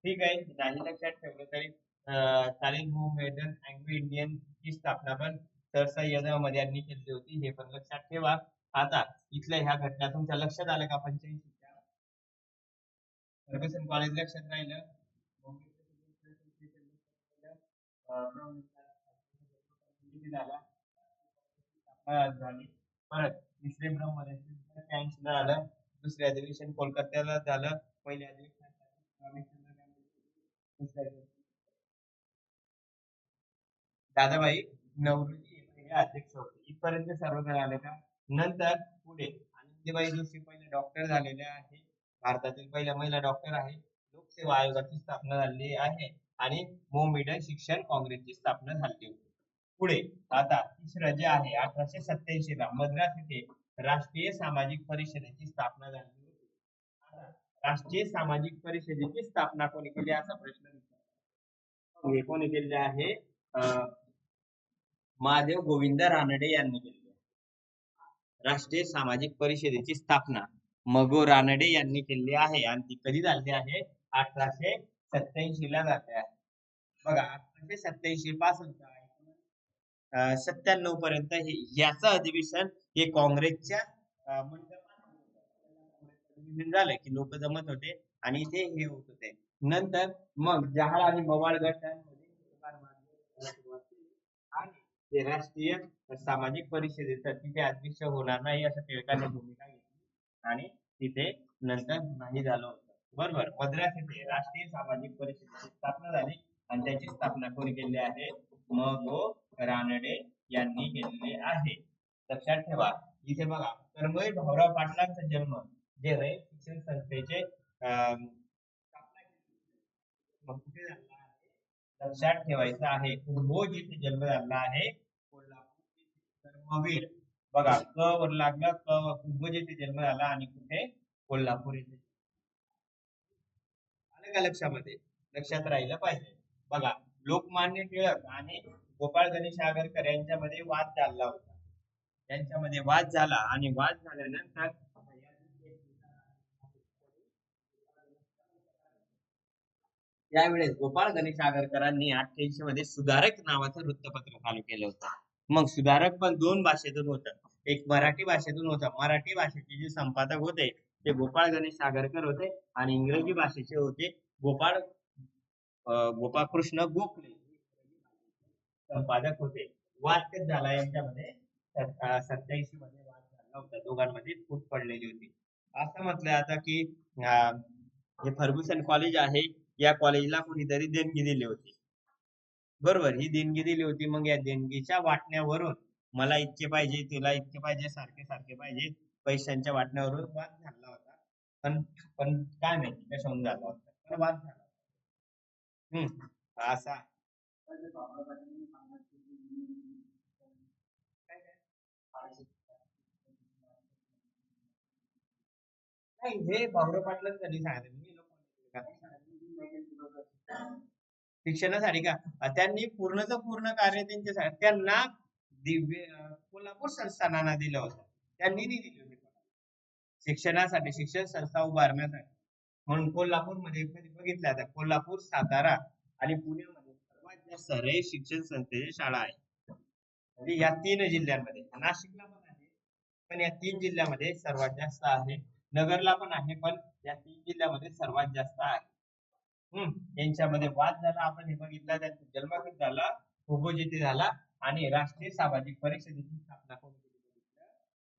ठीक आहे, नाही लक्षात ठेवलं तरी चालेल. मोहम्मदन अँग्लो इंडियन ची स्थापना पण सर सय्यद अहमद यांनी केली होती, हे पण लक्षात ठेवा. आता इथल्या ह्या घटना तुमच्या लक्षात आलं का? 85 फर्ग्युसन कॉलेज लक्षात राहिलं. परत तिसरे ब्रह्मदेव 80 ला आलं. दुसरे अधिवेशन कोलकात्याला झालं. पहिले अधिवेशन दादाभाई नौरोजी हे अध्यक्ष होते. इथपर्यंत सर्वजण आले का? नंतर पुढे आनंदीबाई जोशी पहिले डॉक्टर झालेले आहे, भारतातील पहिल्या महिला डॉक्टर आहे. लोकसेवा आयोगाची स्थापना झाली आहे आणि मोहम्मदन शिक्षण काँग्रेसची स्थापना झाली होती. पुढे आता तिसरं जे आहे, 1887 ला मद्रास येथे राष्ट्रीय सामाजिक परिषदेची स्थापना झाली होती. आता राष्ट्रीय सामाजिक परिषदेची स्थापना कोणी केली असा प्रश्न विचारला. कोणी केले आहे? महादेव गोविंद रानडे यांनी केली. राष्ट्रीय सामाजिक परिषदेची स्थापना मगो रानडे यांनी केली आहे आणि ती कधी झाली आहे? 1887 ला झाली आहे. बघा, 1887 पासून 97 पर्यंत याचं अधिवेशन हे काँग्रेसच्या झालं की लोक जमत होते आणि ते हे होत होते. नंतर मग जहाल आणि मवाळ गटांमध्ये आणि ते राष्ट्रीय सामाजिक परिषदेचा तिथे अध्यक्ष होणार नाही असं टिळकांनी भूमिका घेतली आणि तिथे नंतर नाही झालं होतं. बरोबर, मद्रास येथे राष्ट्रीय सामाजिक परिषदेची स्थापना झाली आणि त्याची स्थापना कोणी केली आहे? मगो रानडे यांनी केलेले आहे. लक्षात ठेवा. इथे बघा, कर्मवीर भाऊराव पाटलांचा जन्म जे रयत शिक्षण संस्थेचे मग कुठे झाला आहे? लक्षात ठेवायचं आहे. कुंभोज येथे जन्म झाला आहे. कोल्हापूर कर्मवीर, बघा क वर लागलं, कुंभोज येथे जन्म झाला आणि कुठे? कोल्हापूर येथे. आलं का लक्षामध्ये? लक्षात राहिलं पाहिजे. बघा, लोकमान्य टिळक आणि गोपाळ गणेश आगरकर यांच्यामध्ये वाद चालला होता. त्यांच्यामध्ये वाद झाला आणि वाद झाल्यानंतर त्यावेळेस गोपाळ गणेश आगरकरांनी 88 मध्ये सुधारक नावाचं वृत्तपत्र चालू केलं होतं. मग सुधारक पण दोन भाषेतून होतं. एक मराठी भाषेतून होतं. मराठी भाषेचे जे संपादक होते ते गोपाळ गणेश आगरकर होते आणि इंग्रजी भाषेचे होते गोपाळकृष्ण गोखले संपादक होते. वाद कधी झाला यांच्यामध्ये? 87 मध्ये वाद झाला होता. दोघांमध्ये फूट पडलेली होती. असं म्हटलं आता की हे फर्ग्युसन कॉलेज आहे, या कॉलेजला कोणीतरी देणगी दिली होती. बरोबर, ही देणगी दिली होती. मग या देणगीच्या वाटण्यावरून मला इतके पाहिजे, तुला इतके पाहिजे, सारखे सारखे पाहिजे, पैशांच्या वाटण्यावरून वाद झाला होता. पण काय माहिती कशाहून झाला होता, पण वाद झाला. असा नाही, हे भाऊराव पाटलांनी कधी सांगितलं? शिक्षणासाठी का? त्यांनी पूर्णचं पूर्ण कार्य त्यांच्यासाठी त्यांना दिव्य कोल्हापूर संस्थानांना दिलं होतं. त्यांनी नाही दिलं होतं. शिक्षणासाठी शिक्षण संस्था उभारण्यासाठी. म्हणून कोल्हापूरमध्ये कधी बघितलं आता कोल्हापूर, सातारा आणि पुण्यामध्ये सर्वात जास्त रे शिक्षण संस्थेची शाळा आहे. म्हणजे या 3 जिल्ह्यांमध्ये. नाशिकला पण आहे, पण या 3 जिल्ह्यामध्ये सर्वात जास्त आहे. नगरला पण आहे, पण या 3 जिल्ह्यामध्ये सर्वात जास्त आहे. यांच्यामध्ये वाद झाला, आपण हे बघितलं. त्यांचा जन्म कधी झाला, भूगोल येथे झाला आणि राष्ट्रीय सामाजिक परिषदेची स्थापना कोणी केली बघितलं?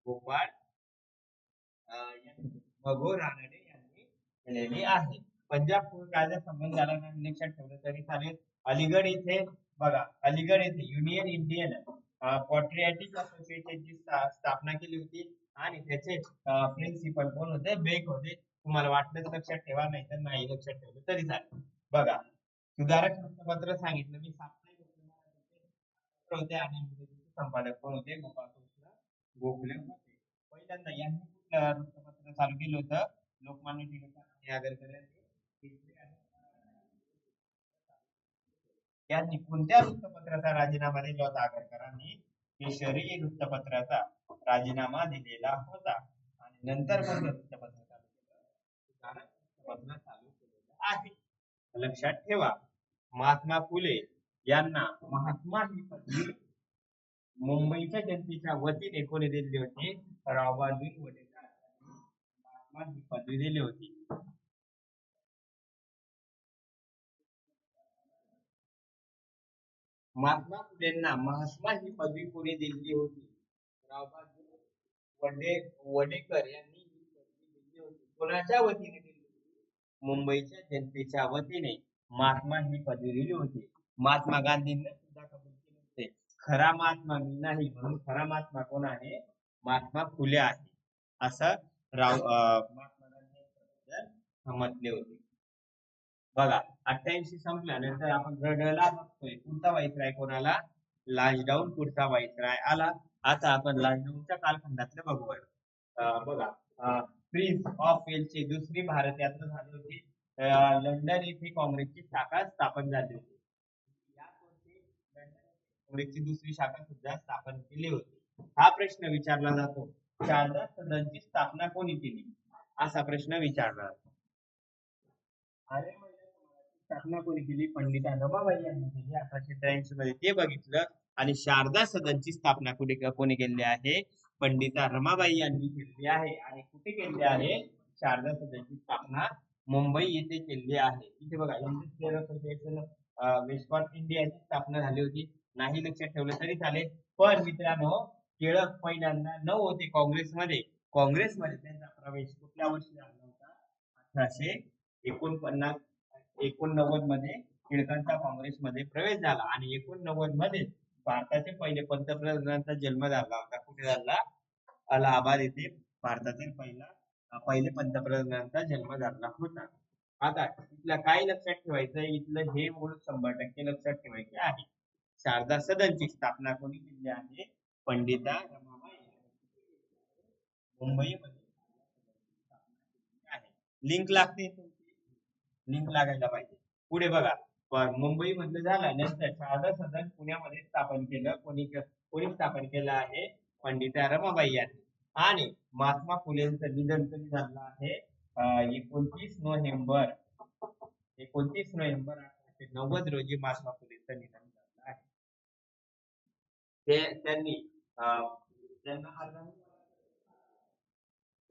गोपाळ भगो रानडे यांनी केलेली आहे. पंजाब कायदा संबंध झाला नाही लक्षात ठेवलं तरी चालेल. अलीगड येथे बघा, अलीगड येथे युनियन इंडियन पॉट्रियाटिक असोसिएशनची स्थापना केली होती आणि त्याचे प्रिन्सिपल कोण होते? बेक होते. तुम्हाला वाटलं तर लक्षात ठेवा, नाही तर नाही लक्षात ठेवलं तरी चालेल. बघा, सुधारक वृत्तपत्र सांगितलं मी, साप्ताहिक होते आणि इंग्रजीचे संपादक कोण होते? गोपाळकृष्ण गोखले होते. पहिल्यांदा यांनी कुठलं वृत्तपत्र चालू केलं होतं? लोकमान्य टिळक आणि आगरकर यांनी कोणत्या वृत्तपत्राचा राजीनामा दिला होता? आगरकरांनी केशरी वृत्तपत्राचा राजीनामा दिलेला होता. आणि नंतर कोणतं वृत्तपत्र चालू केलं? सुधारक वृत्तपत्र चालू केलेलं आहे. लक्षात ठेवा, महात्मा फुले यांना महात्मा ही पदवी मुंबईच्या जनतेच्या वतीने कोणी दिली होती? रावबहादूर वडेकर महात्मा ही पदवी दिली होती. महात्मा फुलेंना महात्मा ही पदवी कोणी दिली होती? रावबहादूर वडेकर यांनी ही पदवी दिली होती. कोणाच्या वतीने दिली होती? मुंबईच्या जनतेच्या वतीने महात्मा ही पदवी दिली होती. महात्मा गांधींनी सुद्धा कबूल केले होते, खरा महात्मा मी नाही, म्हणून खरा महात्मा कोण आहे? महात्मा फुले आहे, असं महात्मा गांधी म्हटले होते. बघा, 88 संपल्यानंतर आपण रडला बघतोय. पुढचा वाईसराय कोणाला? लांजडाऊन पुढचा वाईसराय आला. आता आपण लांजडाऊनच्या कालखंडातले बघू. बघा, प्रिन्स ऑफ वेल्सची दुसरी भारत यात्रा झाली होती. लंडन येथे काँग्रेसची शाखा स्थापन झाली होती. याच वर्षी लंडन काँग्रेसची दुसरी शाखा सुद्धा स्थापन केली होती. हा प्रश्न विचारला जातो, शारदा सदनची स्थापना कोणी केली? असा प्रश्न विचारला जातो. स्थापना कोणी केली? पंडिता रमाबाई यांनी केली 1883 मध्ये, ते बघितलं. आणि शारदा सदनची स्थापना कोणी केली आहे? पंडिता रमाबाई यांनी केली आहे. आणि कुठे केली आहे शारदा सदनची स्थापना? मुंबई येथे केली आहे. इथे बघा, इंडियन असोसिएशन वेस्टकॉट इंडियाची स्थापना झाली होती. नाही लक्षात ठेवलं तरी चालेल. पण मित्रांनो, टिळक पहिल्यांदा न होते काँग्रेसमध्ये त्यांचा प्रवेश कुठल्या वर्षी झाला होता? 1889 मध्ये टिळकांचा काँग्रेसमध्ये प्रवेश झाला. आणि 89 मध्ये भारताचे पहिले पंतप्रधानांचा जन्म झाला होता. कुठे झाला? अलाहाबाद येथे भारतातील पहिले पंतप्रधानांचा जन्म झाला होता. आता इथलं काय लक्षात ठेवायचं? इथलं हे मूळ 100% लक्षात ठेवायचे आहे. शारदा सदनची स्थापना कोणी केली आहे? पंडिता रमाबाई. मुंबईमध्ये आहे. लिंक लागते, लिंक लागायला पाहिजे. पुढे बघा, मुंबई मधलं झालं. नंतर शारदा सदन पुण्यामध्ये स्थापन केलं. कोणी स्थापन केलं आहे? पंडिता रमाबाई यांनी. आणि महात्मा फुलेंचं निधन कधी झालं आहे? 29 नोव्हेंबर 1890 रोजी महात्मा फुलेंचं निधन झालं आहे.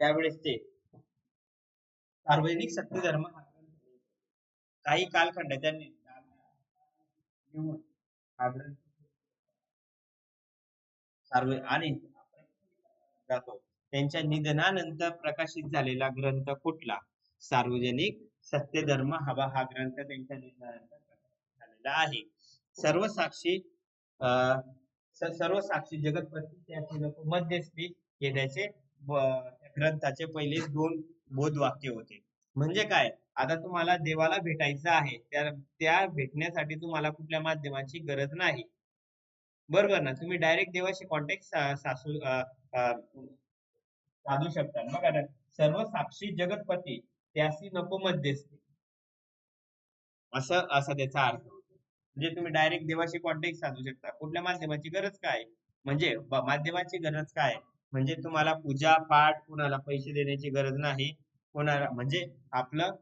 त्यावेळेस ते सार्वजनिक सत्य धर्म काही कालखंड त्यांनी आणि जातो. त्यांच्या निधनानंतर प्रकाशित झालेला ग्रंथ कुठला? सार्वजनिक सत्यधर्म हवा हा ग्रंथ त्यांच्या निधनानंतर प्रकाशित झालेला आहे. सर्वसाक्षी जगतपती त्याचे लोक मध्यस्थी हे त्याचे ग्रंथाचे पहिले 2 बोधवाक्य होते. म्हणजे काय? आता तुम्हाला देवाला भेटायचं आहे, त्या भेटण्यासाठी तुम्हाला कुठल्या माध्यमाची गरज नाही, बरोबर ना? तुम्ही डायरेक्ट देवाशी कॉन्टॅक्ट साधू शकता. बघा ना, सर्व साक्षी जगतपती त्याशी नको मध्यस्थी, असं त्याचा अर्थ होतो. म्हणजे तुम्ही डायरेक्ट देवाशी कॉन्टॅक्ट साधू शकता. कुठल्या माध्यमाची गरज काय? म्हणजे माध्यमाची गरज काय? म्हणजे तुम्हाला पूजा पाठ कोणाला पैसे देण्याची गरज नाही. कोणाला म्हणजे आपलं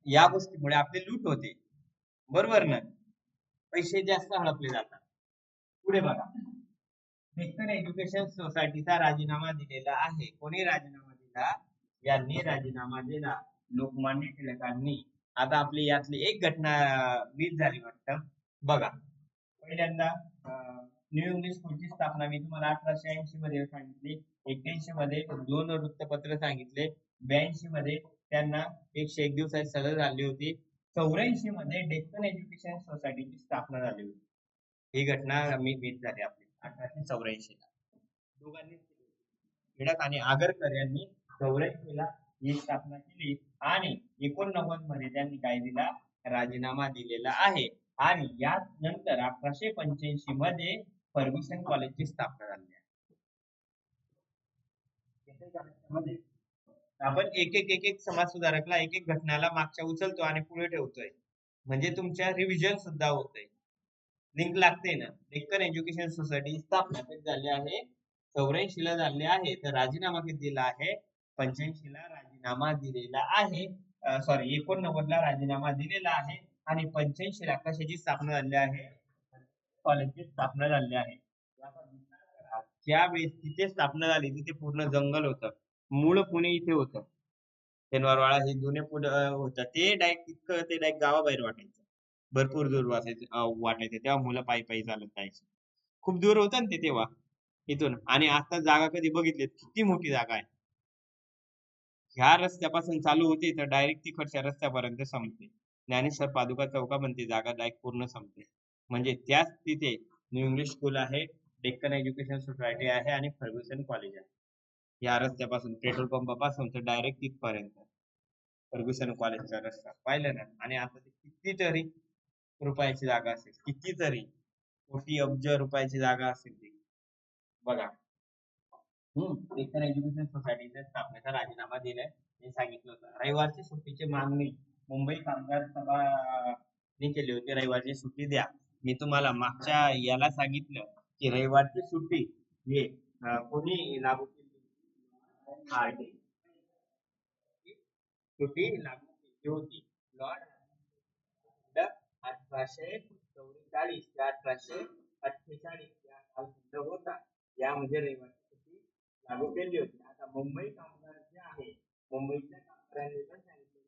या गोष्टीमुळे आपली लूट होते. बरोबर ना? पैसे जास्त हडपले जातात. पुढे बघा. डेक्कन एज्युकेशन सोसायटीचा राजीनामा दिलेला आहे. कोणी राजीनामा दिला? यांनी राजीनामा दिला. लोकमान्य टिळकांनी. आता आपली यातली एक घटना मिस झाली वाटतं. बघा. पहिल्यांदा न्यू इंग्लिश स्कूलची स्थापना मी तुम्हाला 1880 मध्ये सांगितली. 81 मध्ये 2 वृत्तपत्र सांगितले. 82 मध्ये त्यांना 101 दिवसाची सजा झाली होती. 84 मध्ये डेक्कन एज्युकेशन सोसायटीची स्थापना झाली होती. ही घटना मिस झाली आपली 1884 ला. दोघांनी टिळक आणि आगरकर यांनी 84 ला ही स्थापना केली आणि 89 मध्ये त्यांनी काय दिला? राजीनामा दिलेला आहे. आणि या नंतर 1885 मध्ये फर्ग्युसन कॉलेजची स्थापना झाली आहे. आपण एक समाज सुधारकला एक घटनाला मागच्या उचलतो आणि पुढे ठेवतोय. म्हणजे तुमच्या रिव्हिजन सुद्धा होतंय. लिंक लागते ना. डेक्कन एज्युकेशन सोसायटी स्थापना कधी झाली आहे? 84 ला झाली आहे. तर राजीनामा कधी दिला आहे? 85 ला राजीनामा दिलेला आहे. सॉरी 89 ला राजीनामा दिलेला आहे आणि 85 ला कशाची स्थापना झाली आहे? कॉलेजची स्थापना झाली आहे. ज्यावेळेस तिथे स्थापना झाली तिथे पूर्ण जंगल होतं. मूळ पुणे इथे होतं. शनिवारवाडा हे जुने पुणे होतं. ते डायरेक्ट तितकं ते डायरेक्ट गावाबाहेर वाटायचं. भरपूर दूर वाटायचं. तेव्हा मुलं पायी पायी चालत जायची. खूप दूर होतं ना ते तेव्हा इथून. आणि आता जागा कधी बघितली किती मोठी जागा आहे. ह्या रस्त्यापासून चालू होते तर डायरेक्ट तिकडच्या रस्त्यापर्यंत संपते. ज्ञानेश्वर पादुका चौकापर्यंत जागा डायरेक्ट पूर्ण संपते. म्हणजे त्याच तिथे न्यू इंग्लिश स्कूल आहे, डेक्कन एज्युकेशन सोसायटी आहे आणि फर्ग्युसन कॉलेज आहे. या रस्त्यापासून पेट्रोल पंपापासून तर डायरेक्ट तिथपर्यंत फर्ग्युसन कॉलेजचा रस्ता पाहिलं ना. आणि आता ते कितीतरी रुपयाची जागा असेल, कितीतरी कोटी अब्ज रुपयाची जागा असेल ती. बघा. डेक्कन एज्युकेशन सोसायटीच्या स्थापनेचा राजीनामा दिलाय हे सांगितलं होतं. रविवारची सुट्टीची मागणी मुंबई कामगार सभाने केली होती. रविवारची सुट्टी द्या. मी तुम्हाला मागच्या याला सांगितलं की रविवारची सुट्टी हे कोणी लागू केली? आरडी सुट्टी लागू केली होती. लॉर्ड 1844 ते 1848 या कालखंड होता. यामध्ये रविवारची सुट्टी लागू केली होती. आता मुंबई कामगार जे आहे, मुंबईच्या कामगारांनी पण सांगितलं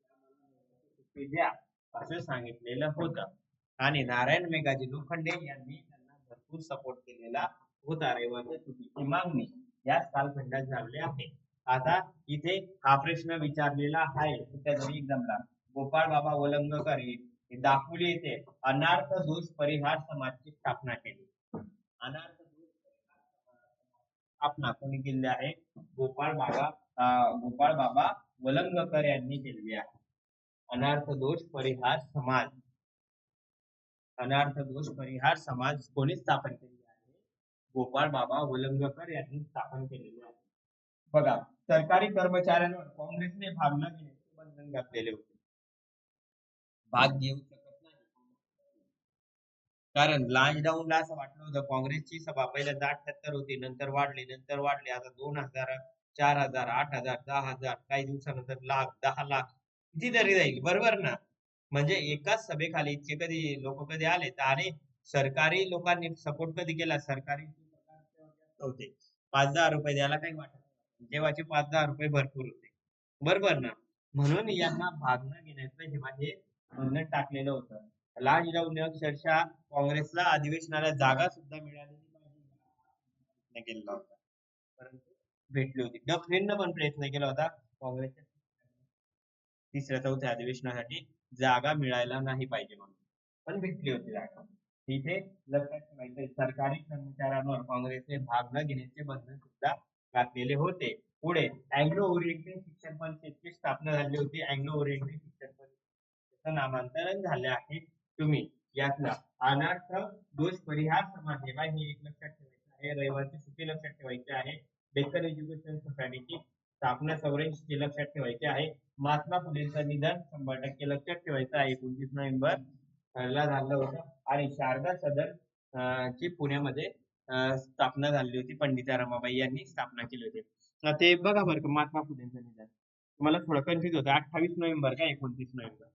सुट्टी द्या असं सांगितलेलं होतं. आणि नारायण मेघाजी लोखंडे यांनी त्यांना भरपूर सपोर्ट केलेला होता. रविवारच्या सुट्टीची मागणी या कालखंडात झाली आहे. आता इथे हा प्रश्न विचारलेला आहे कुठेतरी एक्झामला. गोपाळ बाबा वलंगकर दापोली येथे अनार्थ दोष परिहार समाजची स्थापना केली. अनार्थ दोष स्थापना कोणी केली आहे? गोपाळ बाबा वलंगकर यांनी केलेली आहे. अनार्थ दोष परिहार समाज. अनार्थ दोष परिहार समाज कोणी स्थापन केली आहे? गोपाळ बाबा वलंगकर यांनी स्थापन केलेली आहे. बघा, सरकारी कर्मचाऱ्यांवर काँग्रेसने भाग न घेण्याचे बंधन घातलेले होते. भाग घेऊ शकत नाही. कारण लॉकडाऊनला असं वाटलं होतं काँग्रेसची सभा पहिल्यांदा 78 होती, नंतर वाढली आता 2000, 4000, 8000, 10,000, काही दिवसानंतर लाख, 10 लाख कितीतरी जाईल. बरोबर ना? म्हणजे एकाच सभेखाली इतके कधी लोक कधी आले. आणि सरकारी लोकांनी सपोर्ट कधी केला? सरकारी होते 5-10 रुपये द्यायला काही वाटत नाही. तेव्हाचे 5-10 रुपये भरपूर होते. बरोबर ना? म्हणून यांना भाग न घेण्याचं हे बंधन टाकलेलं होतं. लॉकडाऊन अक्षरशः काँग्रेसला अधिवेशनाला जागा सुद्धा मिळालेली प्रयत्न केलेला होता. परंतु भेटली होती. डफरीननं पण प्रयत्न केला होता काँग्रेसच्या 3ऱ्या-4थ्या अधिवेशनासाठी जागा मिळायला नाही पाहिजे म्हणून, पण भेटली होती जागा. इथे लक्षात ठेवायचं सरकारी कर्मचाऱ्यांवर काँग्रेसने भाग न घेण्याचे बंधन सुद्धा घातलेले होते. पुढे अँग्लो ओरिएंटल शिक्षण परिषदेची स्थापना झाली होती. अँग्लो ओरिएंटल शिक्षण परिषदेचं नामांतरण झाले आहे. तुम्ही यातला अनार्थ दोष परिहार समाज हे एक लक्षात ठेवायचं आहे. रविवारची सुट्टी लक्षात ठेवायची आहे. डेक्कन एज्युकेशन सोसायटीची स्थापना 84 लक्षात ठेवायची आहे. महात्मा फुलेंचं निधन 100% लक्षात ठेवायचं आहे. 29 नोव्हेंबर ला झालं होतं. आणि शारदा सदन ची पुण्यामध्ये स्थापना झाली होती. पंडिता रमाबाई यांनी स्थापना केली होती. ते बघा बरं का महात्मा फुलेंचं निधन. मला थोडं कन्फ्युज होतं. 28 नोव्हेंबर का 29 नोव्हेंबर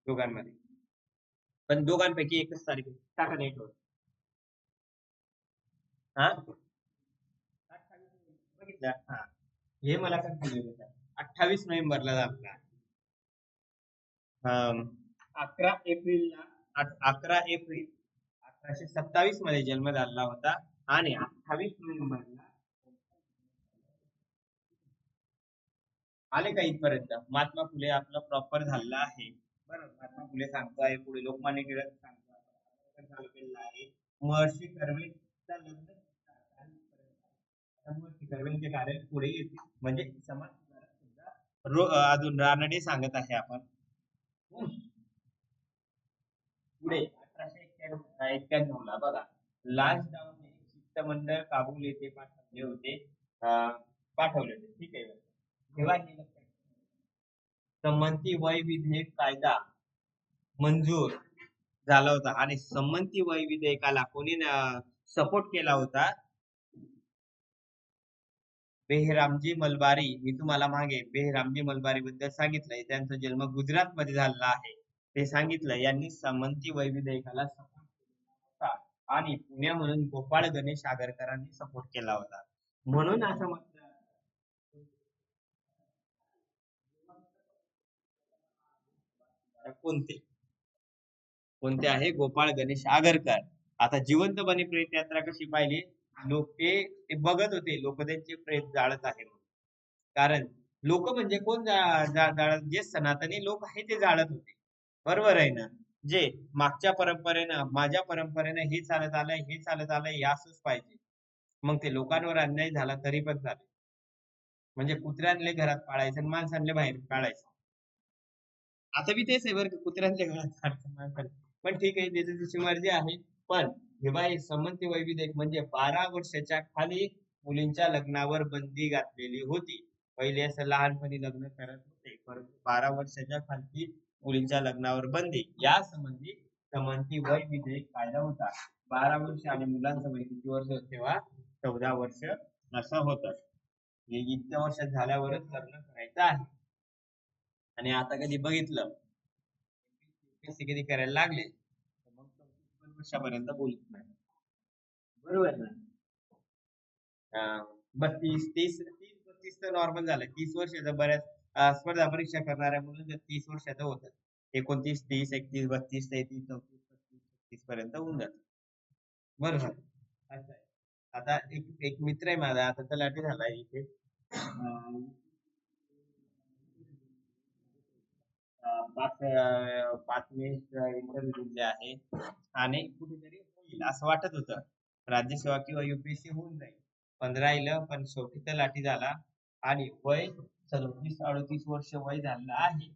दोघांमध्ये. पण दोघांपैकी एकच तारीख आहे. टाका नेटवर. हा 28 बघितलं हा. हे मला कन्फ्युज होतं. 28 नोव्हेंबरला झाला. 11 एप्रिलला 11 एप्रिल 1827 मध्ये जन्म झाला होता आणि 28 नोव्हेंबरला आले का इथपर्यंत. महात्मा फुले आपला प्रॉपर झालेला आहे. बरं महात्मा फुले सांगतोय पुढे लोकमान्य टिळक सांगतोय चालू केलेला आहे. महर्षी कर्वेचा लग्न महर्षी कर्वेंचे कार्य पुढे येते म्हणजे समाज सुधारक सुद्धा अजून रानडे सांगत आहे आपण. पुढे 1891 ला बघा लान्स डाऊनने शिष्टमंडळ काबूल येथे पाठवले होते. ठीक आहे. तेव्हा हे लक्षात संमती वय विधेयक कायदा मंजूर झाला होता आणि संमती वय विधेयकाला कोणी सपोर्ट केला होता. बेहरामजी मलबारी. मी तुम्हाला मागे बेहरामजी मलबारी बद्दल सांगितलंय. त्यांचा जन्म गुजरात मध्ये झालेला आहे. ते सांगितलं यांनी संमती वय विधेयकाला सपोर्ट केला होता आणि पुण्यामधून गोपाळ गणेश आगरकरांनी सपोर्ट केला होता. म्हणून असं म्हटलं कोणते कोणते आहे गोपाळ गणेश आगरकर. आता जिवंतपणे प्रेत यात्रा कशी पाहिली. लोक ते बघत होते लोक त्यांचे प्रेत जाळत आहे म्हणून. कारण लोक म्हणजे कोण जाळत जे सनातनी लोक आहे ते जाळत होते. बरोबर आहे ना. जे मागच्या परंपरेनं माझ्या परंपरेनं हे चालत आलंय हे असंच पाहिजे. मग ते लोकांवर अन्याय झाला तरी पण चालेल. म्हणजे कुत्र्यांले घरात पाळायचं आणि माणसांले बाहेर काढायचं. आता बी तेच आहे बरं का. कुत्र्यांच्या घरात काढायचं माणसांना. पण ठीक आहे त्याची तिची मर्जी आहे. पण हे बाई संमती वय विधेयक म्हणजे 12 वर्षाच्या खाली मुलींच्या लग्नावर बंदी घातलेली होती. पहिले असं लहानपणी लग्न करत होते परंतु 12 वर्षाच्या खालची मुलींच्या लग्नावर बंदी या संबंधी संमती वय विधेयक कायदा होता. 12 वर्ष आणि मुलांचं वय किती वर्ष होतं तेव्हा 14 वर्ष असं होतं. हे इतक्या वर्षात झाल्यावरच लग्न करायचं आहे. आणि आता कधी बघितलं कधी करायला लागले तर मग 24 वर्षापर्यंत बोलत नाही. बरोबर ना. 32 30 30 32 तर नॉर्मल झालं. 30 वर्षाचं बऱ्याच स्पर्धा परीक्षा करणाऱ्या मुलं 30 वर्षाचं होतं. 29 30 31 32 33 34 35 36 पर्यंत होऊन जात. बरोबर असं आहे. आता एक एक मित्र आहे माझा आता तलाठी झाला इथे. पाच पाच मिनिट इंटरव्ह्यू दिले आहे आणि कुठेतरी होईल असं वाटत होतं. राज्यसेवा किंवा युपीएससी होऊन जाईल. पण राहिलं पण शेवटी तलाठी झाला आणि वय 37 38 वर्ष वय झालेलं आहे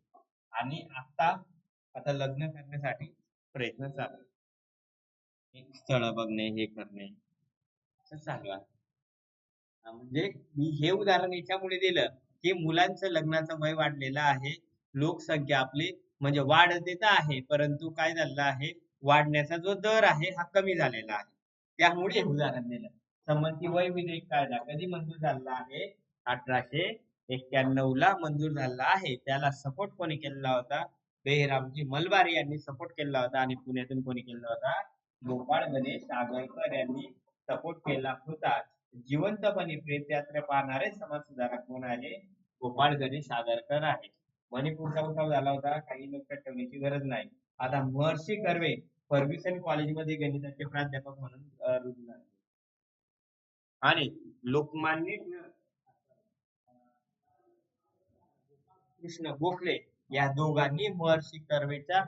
आणि आता लग्न करण्यासाठी प्रयत्न चालू आहे. स्थळ बघणे हे करणे असं चालू आहे. म्हणजे मी हे उदाहरण याच्यामुळे दिलं की मुलांचं लग्नाचं वय वाढलेलं आहे. लोकसंख्या आपली म्हणजे वाढते तर आहे परंतु काय झालेलं आहे वाढण्याचा जो दर आहे हा कमी झालेला आहे. त्यामुळे हे उदाहरण दिलं. संमती वय विधेयक कायदा कधी मंजूर झालेला आहे. 1891 ला मंजूर झालेला आहे. त्याला सपोर्ट कोणी केलेला होता. बेहरामजी मलबारी यांनी सपोर्ट केला होता आणि पुण्यातून कोणी केला होता गोपाळ गणेश आगरकर यांनी सपोर्ट केला होता. जिवंतपणे प्रेतयात्रा पाहणारे समाजसुधारक कोण आहे. गोपाळ गणेश आगरकर आहे. मणिपूरचा उठाव झाला होता काही लक्षात ठेवण्याची गरज नाही. आता महर्षी कर्वे फर्ग्युसन कॉलेजमध्ये गणिताचे प्राध्यापक म्हणून रुजू झाले आणि लोकमान्य कृष्ण गोखले या दोघांनी महर्षी कर्वेच्या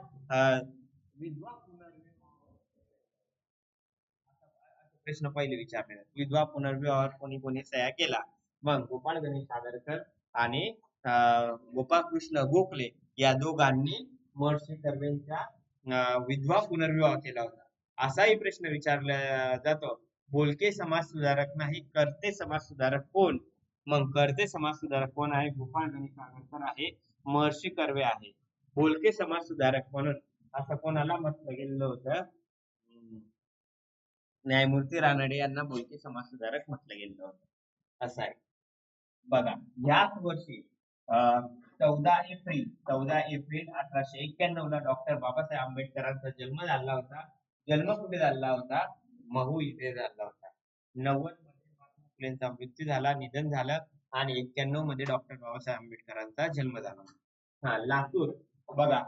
विधवा प्रश्न पहिले विचारले. विधवा पुनर्विवाहावर कोणी कोणी सह्या केला. मग गोपाळ गणेश आगरकर आणि गोपाळकृष्ण गोखले या दोघांनी महर्षी कर्वेंच्या विधवा पुनर्विवाह केला होता. असाही प्रश्न विचारला जातो. बोलके समाज सुधारक नाही करते समाज सुधारक कोण. मग करते समाज सुधारक कोण आहे. गोपाळ गणेश आगरकर आहे. महर्षी कर्वे आहे. बोलके समाज सुधारक म्हणून असं कोणाला म्हटलं गेलेलं होतं. न्यायमूर्ती रानडे यांना बोलके समाजसुधारक म्हटलं गेलं होतं. असं आहे. बघा, याच वर्षी 14 एप्रिल 1891 ला डॉक्टर बाबासाहेब आंबेडकरांचा जन्म झाला होता. जन्म कुठे झाला होता? महू इथे झाला होता. 90 मध्ये महात्मा फुलेंचा मृत्यू झाला, निधन झालं आणि 91 मध्ये डॉक्टर बाबासाहेब आंबेडकरांचा जन्म झाला. हा, लातूर. बघा,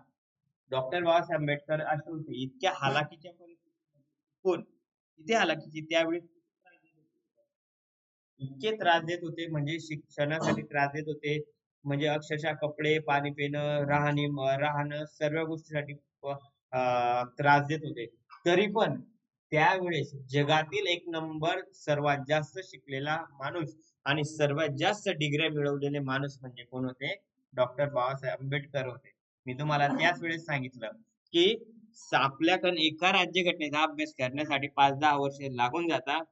डॉक्टर बाबासाहेब आंबेडकर असे होते, इतक्या हालाकीच्या परिस्थितीमध्ये कोण किती हालाकीची त्यावेळी इतके त्रास देत होते, म्हणजे शिक्षणासाठी त्रास देत होते, म्हणजे अक्षरशः कपडे, पाणी पिणं, राहणं सर्व गोष्टीसाठी त्रास देत होते. तरी पण त्यावेळेस जगातील एक नंबर सर्वात जास्त शिकलेला माणूस आणि सर्वात जास्त डिग्र्या मिळवलेले माणूस म्हणजे कोण होते? डॉक्टर बाबासाहेब आंबेडकर होते. मी तुम्हाला त्याच वेळेस सांगितलं की आपल्याकडे एका राज्यघटनेचा अभ्यास करण्यासाठी 5-10 वर्ष लागून जातात.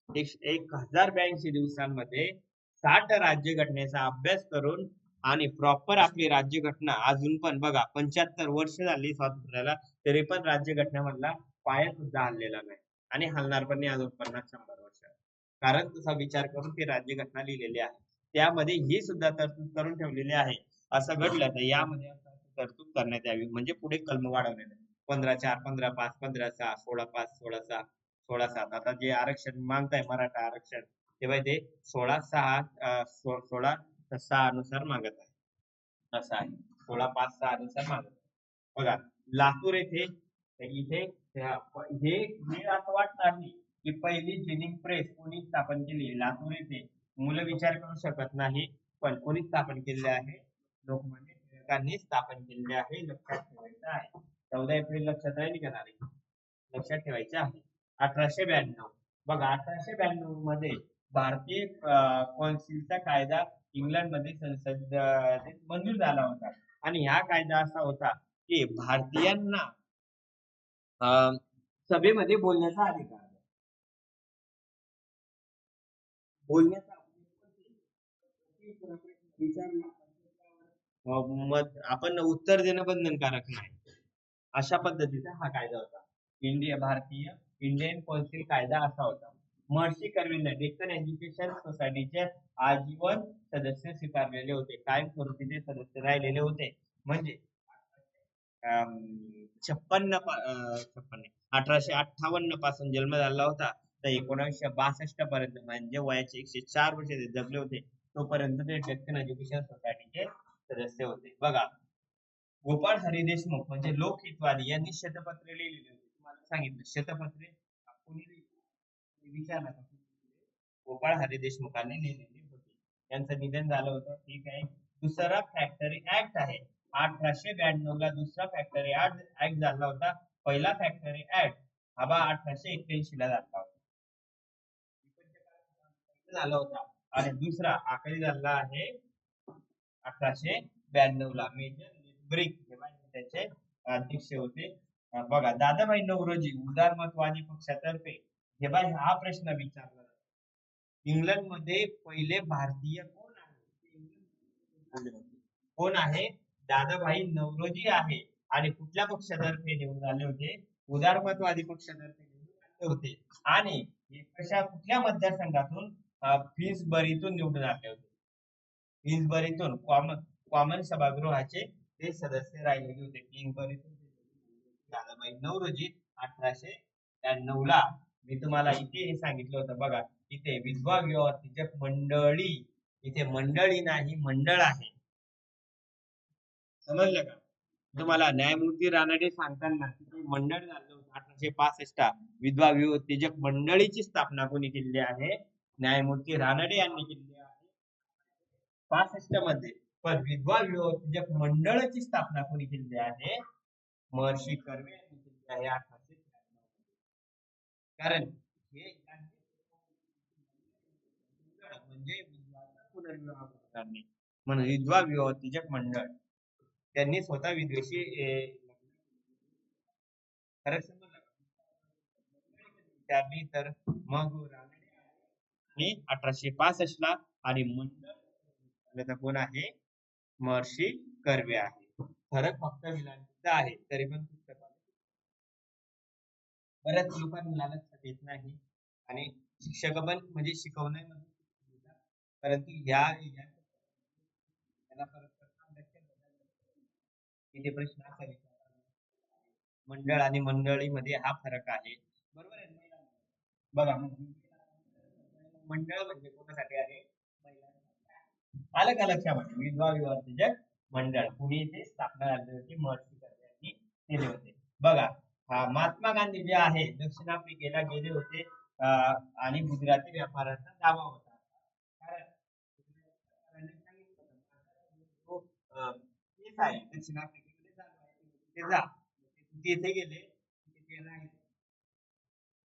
1082 दिवसांमध्ये 60 राज्यघटनेचा अभ्यास करून आणि प्रॉपर आपली राज्यघटना अजून पण बघा 75 वर्ष झाली स्वातंत्र्याला, तरी पण राज्यघटनेमधला पाया सुद्धा हललेला नाही आणि हलणार पण नाही अजून 50-100 वर्ष. कारण तसा विचार करून ती राज्यघटना लिहिलेली आहे. त्यामध्ये ही सुद्धा तरतूद करून ठेवलेली आहे. असं घडलं तर यामध्ये तरतूद करण्यात यावी, म्हणजे पुढे कलम वाढवण्यात यावी. 15-4, 15-5, 15-6, 16-5, 16-6, 16-7. आता जे आरक्षण मागताय मराठा आरक्षण, तेव्हा ते 16-6 16-6 नुसार मागत आहे. असं आहे. 16-5-6 नुसार मागत आहे. बघा, लातूर येथे इथे हे हे असं वाटणार नाही की पहिली जिनिंग प्रेस कोणी स्थापन केली लातूर येथे. मुलं विचार करू शकत नाही, पण कोणी स्थापन केलेले आहे? लोकमान्य टिळकांनी स्थापन केलेले आहे. लक्षात ठेवायचं आहे. 14 एप्रिल लक्षात राहील का नाही? लक्षात ठेवायचं आहे. 1892. बघा, 1892 मध्ये भारतीय कौन्सिलचा कायदा इंग्लंडमध्ये संसदेत मंजूर झाला होता आणि हा कायदा असा होता की भारतीयांना सभेमध्ये बोलण्याचा अधिकार आहे. बोलण्याचा विचारला मत आपण उत्तर देणं बंधनकारक नाही, अशा पद्धतीचा हा कायदा होता. भारतीय इंडियन कौन्सिल कायदा असा होता. महर्षी कर्वेंना डेक्कन एज्युकेशन सोसायटीचे आजीवन सदस्य स्वीकारलेले होते, कायम स्वरूपीचे सदस्य राहिलेले होते. म्हणजे 1858 पासून जन्म झाला होता तर 1962 पर्यंत, म्हणजे वयाचे 104 वर्ष ते जगले होते, तोपर्यंत ते डेक्कन एज्युकेशन सोसायटीचे सदस्य होते. बघा, गोपाळ हरी देशमुख म्हणजे लोकहितवादी यांनी शतपत्रे लिहिलेली होती. तुम्हाला सांगितलं शतपत्रे कोणी विचारलं का? गोपाळ हरी देशमुखांनी लिहिलेली होती. त्यांचं निधन झालं होतं, ठीक आहे. दुसरा फॅक्टरी ऍक्ट आहे. 1892 ला दुसरा फॅक्टरी ऍक्ट झाला होता. पहिला फॅक्टरी ऍक्ट हा 1881 ला झाला होता. झाला होता आणि दुसरा आखरी झाला आहे 1892 ला. मेजर ब्रिक त्याचे अध्यक्ष होते. बघा, दादाभाई नौरोजी उदारमतवादी पक्षातर्फे जेव्हा हा प्रश्न विचारला, इंग्लंड मध्ये पहिले भारतीय कोण आहे? कोण आहे? दादाभाई नौरोजी आहे आणि कुठल्या पक्षातर्फे निवडून आले होते? उदारमतवादी पक्षातर्फे निवडून आले होते आणि कशा कुठल्या मतदारसंघातून? फिन्सबरीतून निवडून आले होते. फिन्सबरीतून कॉमन सभागृहाचे ते सदस्य राहिलेले होते. फिन्सबरीतून दादाभाई नौरोजी 1892 ला. मी तुम्हाला इथे हे सांगितलं होतं बघा, इथे विधवा विवाह तिजक मंडळी, इथे मंडळी नाही मंडळ आहे. समजलं का? तुम्हाला न्यायमूर्ती रानडे सांगताना मंडळ झालं होतं 1865. विधवा विवाह तिजक मंडळीची स्थापना कोणी केली आहे? न्यायमूर्ती रानडे यांनी केली आहे 65 मध्ये. पण विधवा विवाह तिजक मंडळाची स्थापना कोणी केली आहे? महर्षी कर्वे यांनी केली आहे 1893. कारण हे म्हणजे विधवाचा पुनर्विवाह करताना म्हणून विधवा विवाह तिजक मंडळ त्यांनी स्वतः विधवेशी खरंच विचारली तर मग आणि 1865 ला आणि मंडळ कोण आहे? महर्षी कर्वे आहे. फरक फक्त विलांटीचा आहे, तरी पण पुस्तकात बऱ्याच लोकांना लक्षात येत नाही आणि शिक्षक पण म्हणजे शिकवण्यामध्ये परंतु याला परत इथे प्रश्न असा विचारला मंडळ आणि मंडळीमध्ये हा फरक आहे बरोबर आहे ना? बघा मंडळ म्हणजे कोणासाठी आहे आलं का लक्षामध्ये विधवा विवाह मंडळ कुणी इथे स्थापना झाली होती महर्षी कर्वे यांनी केले होते बघा महात्मा गांधी जे आहे दक्षिण आफ्रिकेला गेले होते आणि गुजराती व्यापाराचा दावा होता कारण गुजराती सांगितलं होतं, तेच आहे दक्षिण आफ्रिकेमध्ये तिथे जा तिथे गेले तिथे नाही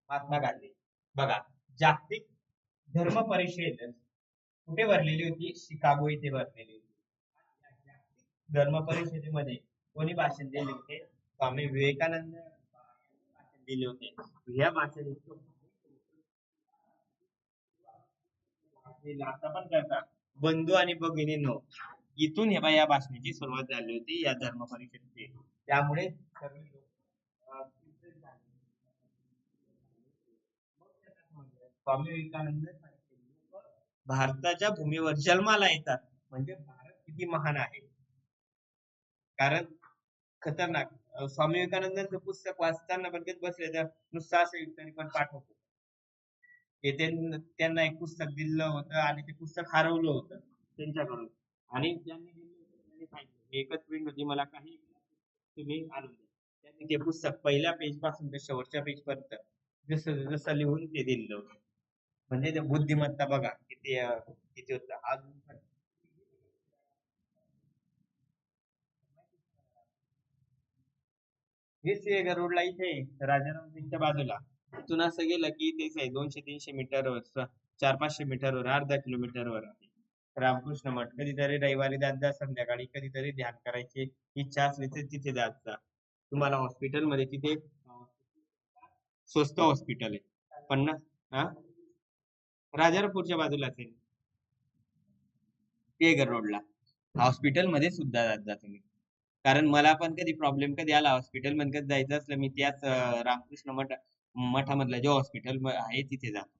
महात्मा गांधी बघा जागतिक धर्म परिषद कुठे भरलेली होती शिकागो इथे भरलेली होती जागतिक धर्म परिषदेमध्ये कोणी भाषण दिले होते स्वामी विवेकानंद भाषण दिले होते या भाषण आता पण करतात बंधू आणि भगिनींनो इथून हे बा या भाषणाची सुरुवात झाली होती या धर्म परिषदेची त्यामुळे सगळे लोक स्वामी विवेकानंद भारताच्या भूमीवर जन्माला येतात म्हणजे भारत किती महान आहे कारण खतरनाक स्वामी विवेकानंदांचं पुस्तक वाचताना पण बसले तर नुसतं असं तरी पण पाठवतो येथे त्यांना एक पुस्तक दिलं होतं आणि ते पुस्तक हरवलं होतं त्यांच्याकडून आणि त्यांनी दिलं होतं त्यांनी सांगितलं एकच प्रिंट होती मला काही तुम्ही आणून द्या त्यांनी ते पुस्तक पहिल्या पेज पासून ते शेवटच्या पेज पर्यंत जसं जसं लिहून ते दिलं होतं म्हणजे ते बुद्धिमत्ता बघा किती किती होतं अजून पण हेच रोडला इथे राजारामच्या बाजूला तिथून असं गेलं की तेच आहे 200-300 मीटरवर 400-500 मीटरवर अर्धा किलोमीटरवर आहे रामकृष्ण मठ कधीतरी रविवारी जात जा संध्याकाळी कधीतरी ध्यान करायची इच्छा असली तर तिथे जात जा तुम्हाला हॉस्पिटल मध्ये तिथे स्वस्त हॉस्पिटल आहे 50 हा राजारामपूरच्या बाजूला असेल टिळक रोडला हॉस्पिटल मध्ये सुद्धा जात जा तुम्ही कारण मला पण कधी प्रॉब्लेम कधी आला हॉस्पिटल मध्ये कधी जायचं असलं मी त्याच रामकृष्ण मठामधलं जे हॉस्पिटल आहे तिथे जातो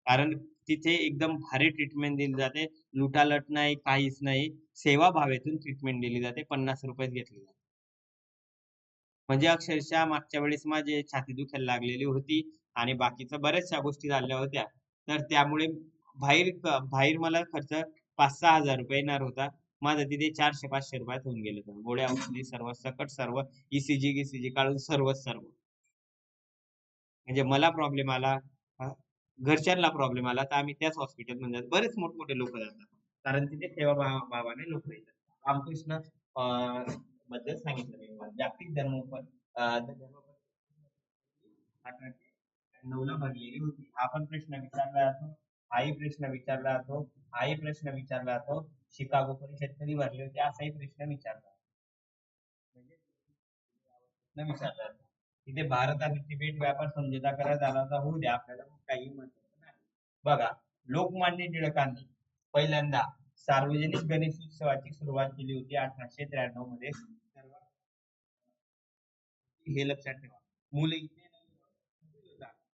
कारण तिथे एकदम भारी ट्रीटमेंट दिली जाते लुटालट नाही काहीच नाही सेवा भावेतून ट्रीटमेंट दिली जाते 50 रुपयात घेतली जाते म्हणजे अक्षरशः मागच्या वेळेस माझी छाती दुखायला लागलेली होती आणि बाकीच्या बऱ्याचशा गोष्टी झाल्या होत्या तर त्यामुळे बाहेर बाहेर मला खर्च 5-6 हजार रुपये येणार होता माझं तिथे 400-500 रुपयात होऊन गेलं होतं गोळ्या औषधी सर्व सकट सर्व ईसीजी काढून सर्व म्हणजे मला प्रॉब्लेम आला घरच्यांना प्रॉब्लेम आला तर आम्ही त्याच हॉस्पिटल मध्ये बरेच मोठमोठे लोक जातात कारण तिथे सेवा भावाने लोक येतात रामकृष्ण बद्दल सांगितलं मी जागतिक धर्म ला भरलेली होती हा पण प्रश्न विचारला जातो हाही प्रश्न विचारला जातो शिकागो परिषद कधी भरली होती असाही प्रश्न विचारला विचारला जातो तिथे भारत आणि तिबेट व्यापार समझोता करार झाला होता होऊ द्या आपल्याला काही महत्वाचं नाही बघा लोकमान्य टिळकांनी पहिल्यांदा सार्वजनिक गणेशोत्सवाची सुरुवात केली होती 1893 मध्ये हे लक्षात ठेवा मुले इथे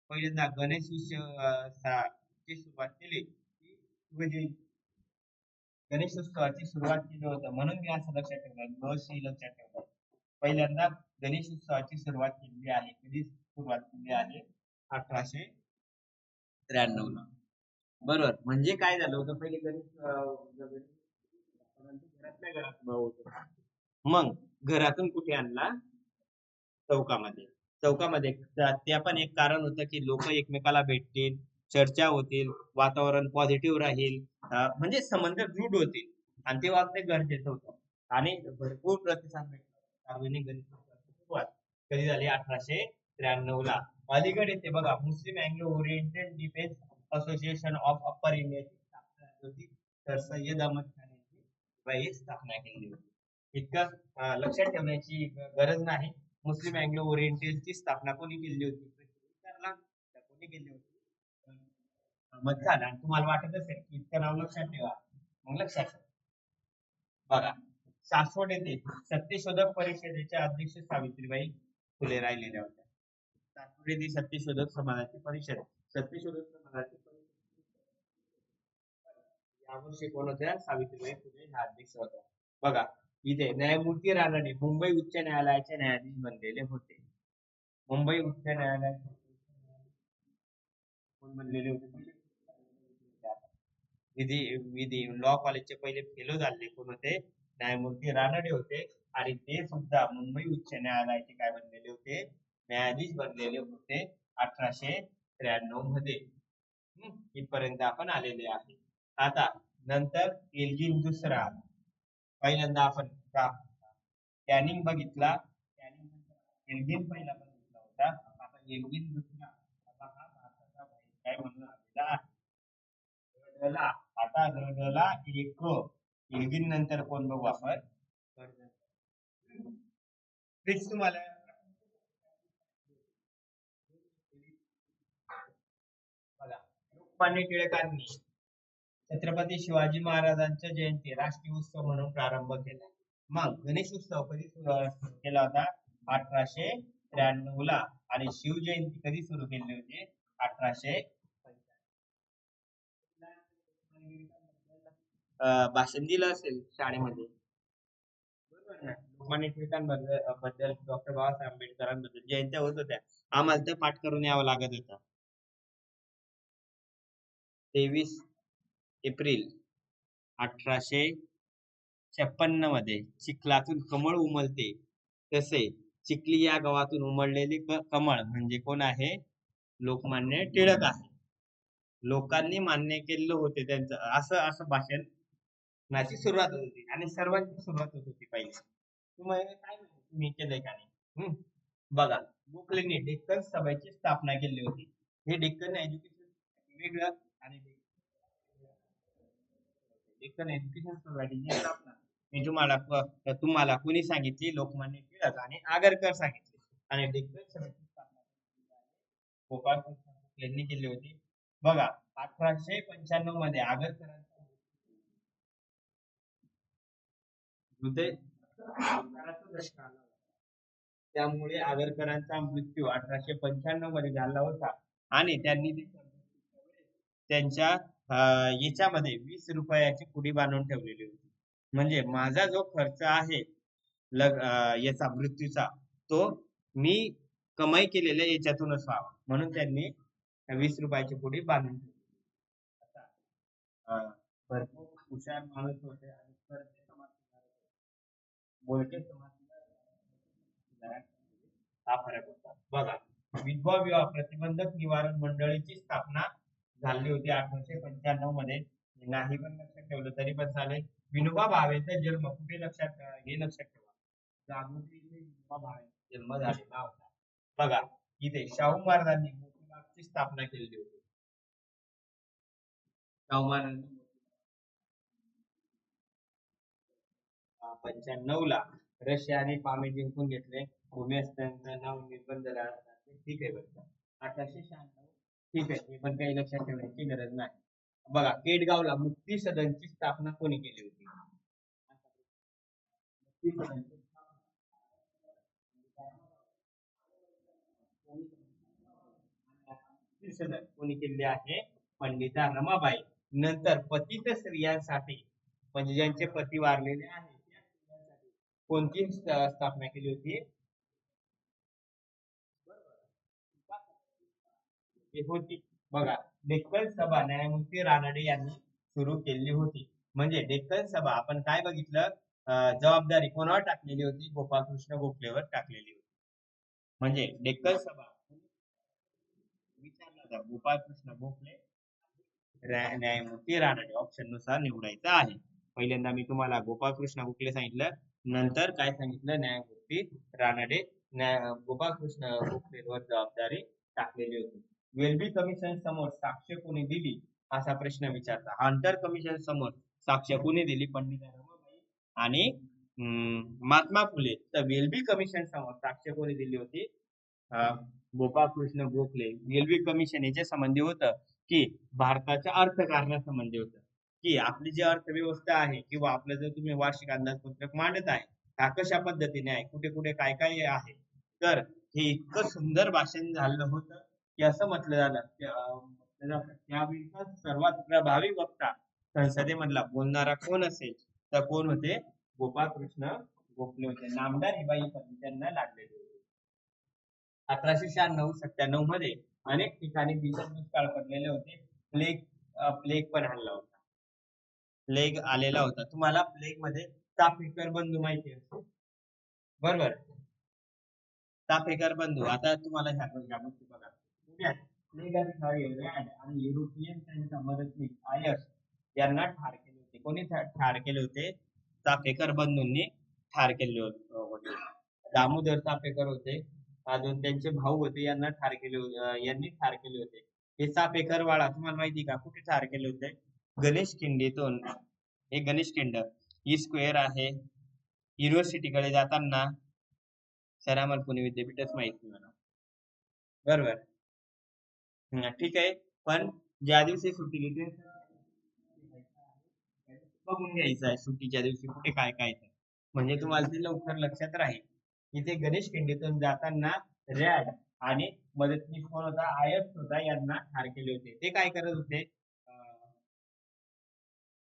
पहिल्यांदा गणेश उत्सवाची सुरुवात केली म्हणजे गणेशोत्सवाची सुरुवात केली होतं म्हणून मी असं लक्षात ठेवलं लक्षात ठेवलं पहिल्यांदा गणेश उत्सवाची सुरुवात केलेली आहे कधी सुरुवात केली आहे 1893 ला बरोबर म्हणजे काय झालं होतं पहिले घरातल्या घरात मग घरातून कुठे आणला चौकामध्ये त्या पण एक कारण होतं की लोक एकमेकाला भेटतील चर्चा होतील वातावरण पॉझिटिव्ह राहील म्हणजे संबंध दृढ होतील आणि ते वागणे गरजेचं होतं आणि भरपूर प्रतिसाद भेटला सार्वजनिक गणेशोत्सवाची सुरुवात कधी झाली 1893 ला अलीगड येथे बघा Muslim Anglo oriented defence association of upper इंडियाची स्थापना झाली होती तर सय्यद अहमद खान यांची स्थापना केली होती इतकं लक्षात ठेवण्याची गरज नाही मुस्लिम अँग्लो ओरिएंटलची स्थापना कोणी केली होती विचारला कोणी केली होती मग झालं आणि तुम्हाला वाटत असेल की इतकं नाव लक्षात ठेवा मग लक्षात ठेवा बघा सासवड येथे सत्यशोधक परिषदेच्या अध्यक्ष सावित्रीबाई फुले राहिलेल्या होत्या तात्पुरती सत्यशोधक समाजाची परिषद. सत्यशोधक समाजाची परिषद यावर्षी कोण होत्या? सावित्रीबाई फुले ह्या अध्यक्ष होत्या. बघा इथे न्यायमूर्ती रानडे मुंबई उच्च न्यायालयाचे न्यायाधीश बनलेले होते. मुंबई उच्च न्यायालयाचे कोण बनलेले होते? विधी विधी लॉ कॉलेजचे पहिले फेलो झाले कोण होते? न्यायमूर्ती रानडे होते. आणि ते सुद्धा मुंबई उच्च न्यायालयाचे काय बनलेले होते? न्यायाधीश बनलेले होते 1893 मध्ये. इथपर्यंत आपण आलेले आहे. आता नंतर एल्गिन दुसरा, पहिल्यांदा आपण कॅनिंग बघितला, एल्गिन पहिला बघितला होता. आता एल्गिन दुसरा हा भारताचा काय म्हणून आलेला आहे. आता रडला एक एल्गिन नंतर कोण बघू आपण? फिक्स तुम्हाला बघा लोकमान्य टिळकांनी छत्रपती शिवाजी महाराजांच्या जयंती राष्ट्रीय उत्सव म्हणून प्रारंभ केला. मग गणेश उत्सव कधी सुरू केला होता? 1893 ला. आणि शिवजयंती कधी सुरू केली होती? 1895. भाषण दिलं असेल शाळेमध्ये, बरोबर ना? लोकमान्य टिळकांबद्दल डॉक्टर बाबासाहेब आंबेडकरांबद्दल जयंत्या होत होत्या. आम्हाला तर पाठ करून यावं लागत होतं. 23 एप्रिल 1856 मध्ये चिखलातून कमळ उमलते तसे चिखली या गावातून उमललेले कमळ म्हणजे कोण आहे? लोकमान्य टिळक आहे. लोकांनी मान्य केलेलं होते त्यांचं असं असं भाषणाची सुरुवात होती आणि सर्वांची सुरुवात होत होती पहिले. तुम्हाला काय मी केलंय का नाही? बघा गोखलेंनी डेक्कन सभेची स्थापना केली होती. हे डेक्कन एज्युकेशन वेगळं आणि डेक्कन एज्युकेशन सोसायटीची स्थापना मी तुम्हाला कोणी सांगितली? लोकमान्य टिळक आणि आगरकर सांगितले. आणि डेक्कन सभेची स्थापना गोपाळ कृष्ण गोखलेंनी केली होती. बघा 1895 मध्ये आगरकरांचा त्यामुळे आगरकरांचा मृत्यू 1895 मध्ये झाला होता. आणि त्यांनी त्यांच्या याच्यामध्ये 20 रुपयाची पुडी बांधून ठेवलेली होती. म्हणजे माझा जो खर्च आहे याचा मृत्यूचा तो मी कमाई केलेल्या याच्यातूनच व्हावा म्हणून त्यांनी 20 रुपयाची पुडी बांधून ठेवली. भरपूर हुशार माणूस होते आणि बोलके समाज हा फरक होता. बघा विधवा विवाह प्रतिबंधक निवारण मंडळीची स्थापना झाली होती 1895 मध्ये. नाही पण लक्षात ठेवलं तरी पण चालेल. विनोबा भावेचा जन्म कुठे लक्षात ठेवा. जागृती विनोबा भावेचा जन्म झालेला होता. बघा इथे शाहू महाराजांनी मोतीबागची स्थापना केलेली होती. शाहू महाराजांनी 95 ला रशिया आणि पामे जिंकून घेतले. भूमी हस्तांतरण नाव निर्बंध ठीक आहे बरं. 1896 ठीक आहे. हे पण काही लक्षात ठेवण्याची गरज नाही. बघा केडगावला मुक्ती सदनची स्थापना कोणी केली होती? सदन कोणी केले आहे? पंडिता रमाबाई. नंतर पतित स्त्रियांसाठी म्हणजे ज्यांचे पती वारलेले आहेत कोणती स्थापना केली होती? होती. बघा डेक्कन सभा न्यायमूर्ती रानडे यांनी सुरू केली होती. म्हणजे डेक्कन सभा आपण काय बघितलं? जबाबदारी कोणावर टाकलेली होती? गोपाळकृष्ण गोखलेवर टाकलेली होती. म्हणजे डेक्कन सभा विचारला जा गोपाळकृष्ण गोखले न्यायमूर्ती रानडे ऑप्शन नुसार निवडायचं आहे. पहिल्यांदा मी तुम्हाला गोपाळकृष्ण गोखले सांगितलं, नंतर काय सांगितलं? न्यायमूर्ती रानडे. गोपाळकृष्ण गोखलेवर जबाबदारी टाकलेली होती. वेल्बी कमिशन समोर साक्ष कोणी दिली असा प्रश्न विचारता. हंटर कमिशन समोर साक्ष कोणी दिली? पंडिता रमाबाई आणि महात्मा फुले. तर वेल्बी कमिशन समोर साक्ष कोणी दिली होती? गोपाळकृष्ण गोखले. वेल्बी कमिशन याच्या संबंधी होतं की भारताच्या अर्थकारणासंबंधी होतं की आपली जी अर्थव्यवस्था आहे किंवा आपलं जर तुम्ही वार्षिक अंदाजपत्रक मांडत आहे कशा पद्धतीने आहे, कुठे कुठे काय काय आहे, तर हे इतकं सुंदर भाषण झालं होतं की असं म्हटलं जातं त्यावेळीचा सर्वात प्रभावी वक्ता संसदेमधला बोलणारा कोण असेल तर कोण होते? गोपाळकृष्ण गोखले होते. नामदार ही बाई पदवी त्यांना लागलेली होती. 1896-97 मध्ये अनेक ठिकाणी भीषण दुष्काळ पडलेले होते. प्लेग पण हल्ला होता. प्लेग आलेला होता. तुम्हाला प्लेग मध्ये चाफेकर बंधू माहिती आहे बरोबर. चाफेकर बंधू आता तुम्हाला ह्या गोष्टी बघा. प्लेग अधिकारी रॅड आणि युरोपियन त्यांच्या मदतनीस आयर्स यांना ठार केले होते. कोणी ठार केले होते? चाफेकर बंधूंनी ठार केले होते. दामोदर चाफेकर होते, अजून त्यांचे भाऊ होते, यांना ठार केले यांनी ठार केले होते. हे चाफेकर वाडा तुम्हाला माहिती का कुठे ठार केले होते? गणेश खिंडीतून. हे गणेश खिंड ही स्क्वेअर आहे. युनिव्हर्सिटीकडे जाताना सर आम्हाला पुणे विद्यापीठच माहिती मला बरोबर. ठीक आहे. पण ज्या दिवशी सुट्टी घेते बघून घ्यायचं आहे सुट्टीच्या दिवशी कुठे काय काय तर म्हणजे तुम्हाला ते लवकर लक्षात राहील. इथे गणेश खिंडीतून जाताना रॅड आणि मदतनीस कोण होता? आयर्स होता, यांना ठार केले होते. ते काय करत होते?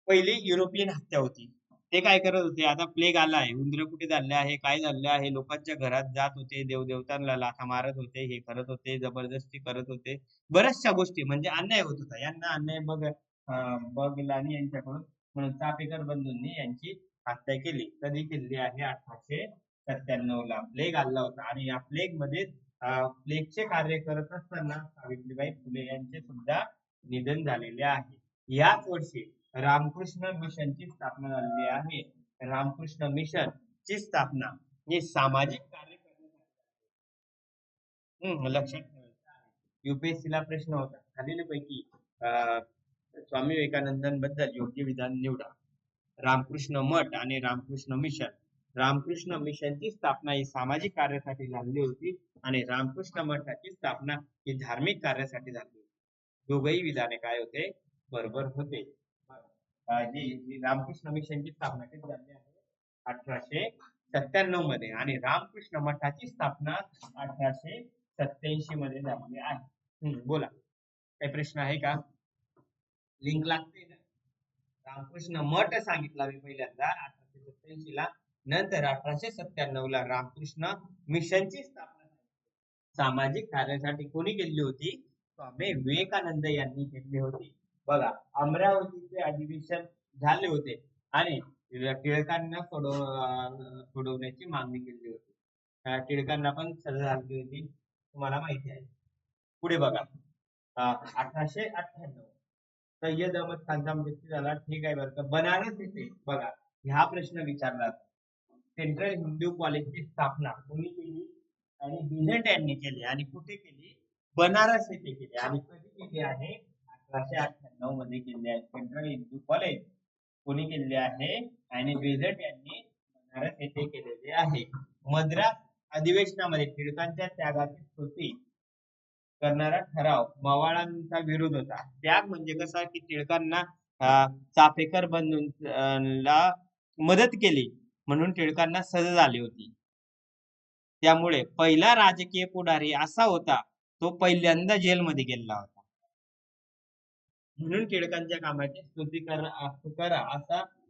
पहिली युरोपियन हत्या होती. ते काय करत होते? आता प्लेग आला आहे, उंदरं कुठे झाले आहे, काय झाले आहे, लोकांच्या घरात जात होते, देवदेवतांना लाथा मारत होते, हे करत होते, जबरदस्ती करत होते, बऱ्याचशा गोष्टी म्हणजे अन्याय होत होता. यांना अन्याय बघला आणि यांच्याकडून म्हणून चाफेकर बंधूंनी यांची हत्या केली. कधी केली आहे? 1897 ला प्लेग आला होता आणि या प्लेग मध्ये प्लेगचे कार्य करत असताना सावित्रीबाई फुले यांचे सुद्धा निधन झालेले आहे. याच वर्षी रामकृष्ण मिशनची स्थापना झालेली आहे. रामकृष्ण मिशन ची स्थापना हे सामाजिक कार्य करण्यासाठी लक्षात ठेवायचं आहे. UPSC ला प्रश्न होता खालीलपैकी स्वामी विवेकानंदांबद्दल योग्य विधान निवडा. रामकृष्ण मठ आणि रामकृष्ण मिशन. रामकृष्ण मिशनची स्थापना ही सामाजिक कार्यासाठी झाली होती आणि रामकृष्ण मठाची स्थापना ही धार्मिक कार्यासाठी झाली होती. दोघही विधाने काय होते? बरोबर होते. जी रामकृष्ण मिशनची स्थापना कधी झाली आहे? 1897 मध्ये आणि रामकृष्ण मठाची स्थापना 1887 मध्ये झालेली आहे. बोला, काही प्रश्न आहे का? लिंक लागते ना? रामकृष्ण मठ सांगितला मी पहिल्यांदा 1887 ला, नंतर 1897 ला रामकृष्ण मिशनची स्थापना सामाजिक कार्यासाठी कोणी केली होती? स्वामी विवेकानंद यांनी केली होती. बघा, अमरावतीचे अधिवेशन झाले होते आणि टिळकांना सोडवण्याची मागणी केली होती. टिळकांना पण सजा झाली होती, तुम्हाला माहिती आहे. पुढे बघा, 1898 सय्यद अहमद खानचा मृत्यू झाला. ठीक आहे बरं का. बनारस येथे बघा, ह्या प्रश्न विचारला. सेंट्रल हिंदू कॉलेजची स्थापना कोणी केली? आणि बिझेंट यांनी केली. आणि कुठे केली? बनारस येथे केली. आणि कधी केली आहे? 1898 मध्ये केली आहे. सेंट्रल हिंदू कॉलेज कोणी केले आहे? आणि बिझेंट यांनी बनारस येथे केलेले आहे. मद्रास अधिवेशनामध्ये टिळकांच्या त्यागाची स्तुती करणारा ठराव मवाळांचा विरोध होता. त्याग म्हणजे कसा की टिळकांना चाफेकर बंधूंना मदत केली म्हणून टिळकांना सजा झाली होती. त्यामुळे पहिला राजकीय पुढारी असा होता तो पहिल्यांदा जेलमध्ये गेलेला होता. म्हणून टिळकांच्या कामाची स्तुती करा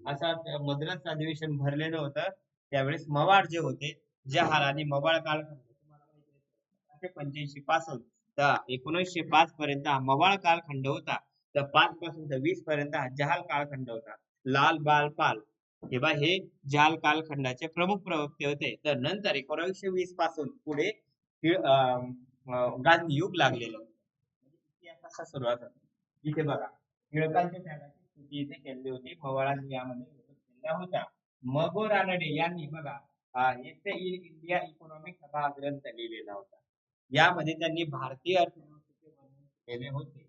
असा मद्रास अधिवेशन भरलेलं होतं. त्यावेळेस मवाळ जे होते, जहाल आणि मवाळ कालखंड तुम्हाला माहिती आहे 1885 पासून तर 1905 पर्यंत हा मवाळ कालखंड होता. तर 5 पासून तर 20 पर्यंत हा जहाल कालखंड होता. लाल बाळ पाल हे जहाल कालखंडाचे प्रमुख प्रवक्ते होते. तर नंतर 1920 पासून पुढे गांधी युग लागलेलं होतं. इतिहासाचा सुरुवात होती. इथे बघा, टिळकांच्या त्यागाची स्तुती इथे केली होती. मवाळांनी यामध्ये विरोध केला होता. मगो रानडे यांनी बघा इंडिया इकॉनॉमिक हा ग्रंथ लिहिलेला होता. यामध्ये त्यांनी भारतीय अर्थव्यवस्थेचे वर्णन केले होते.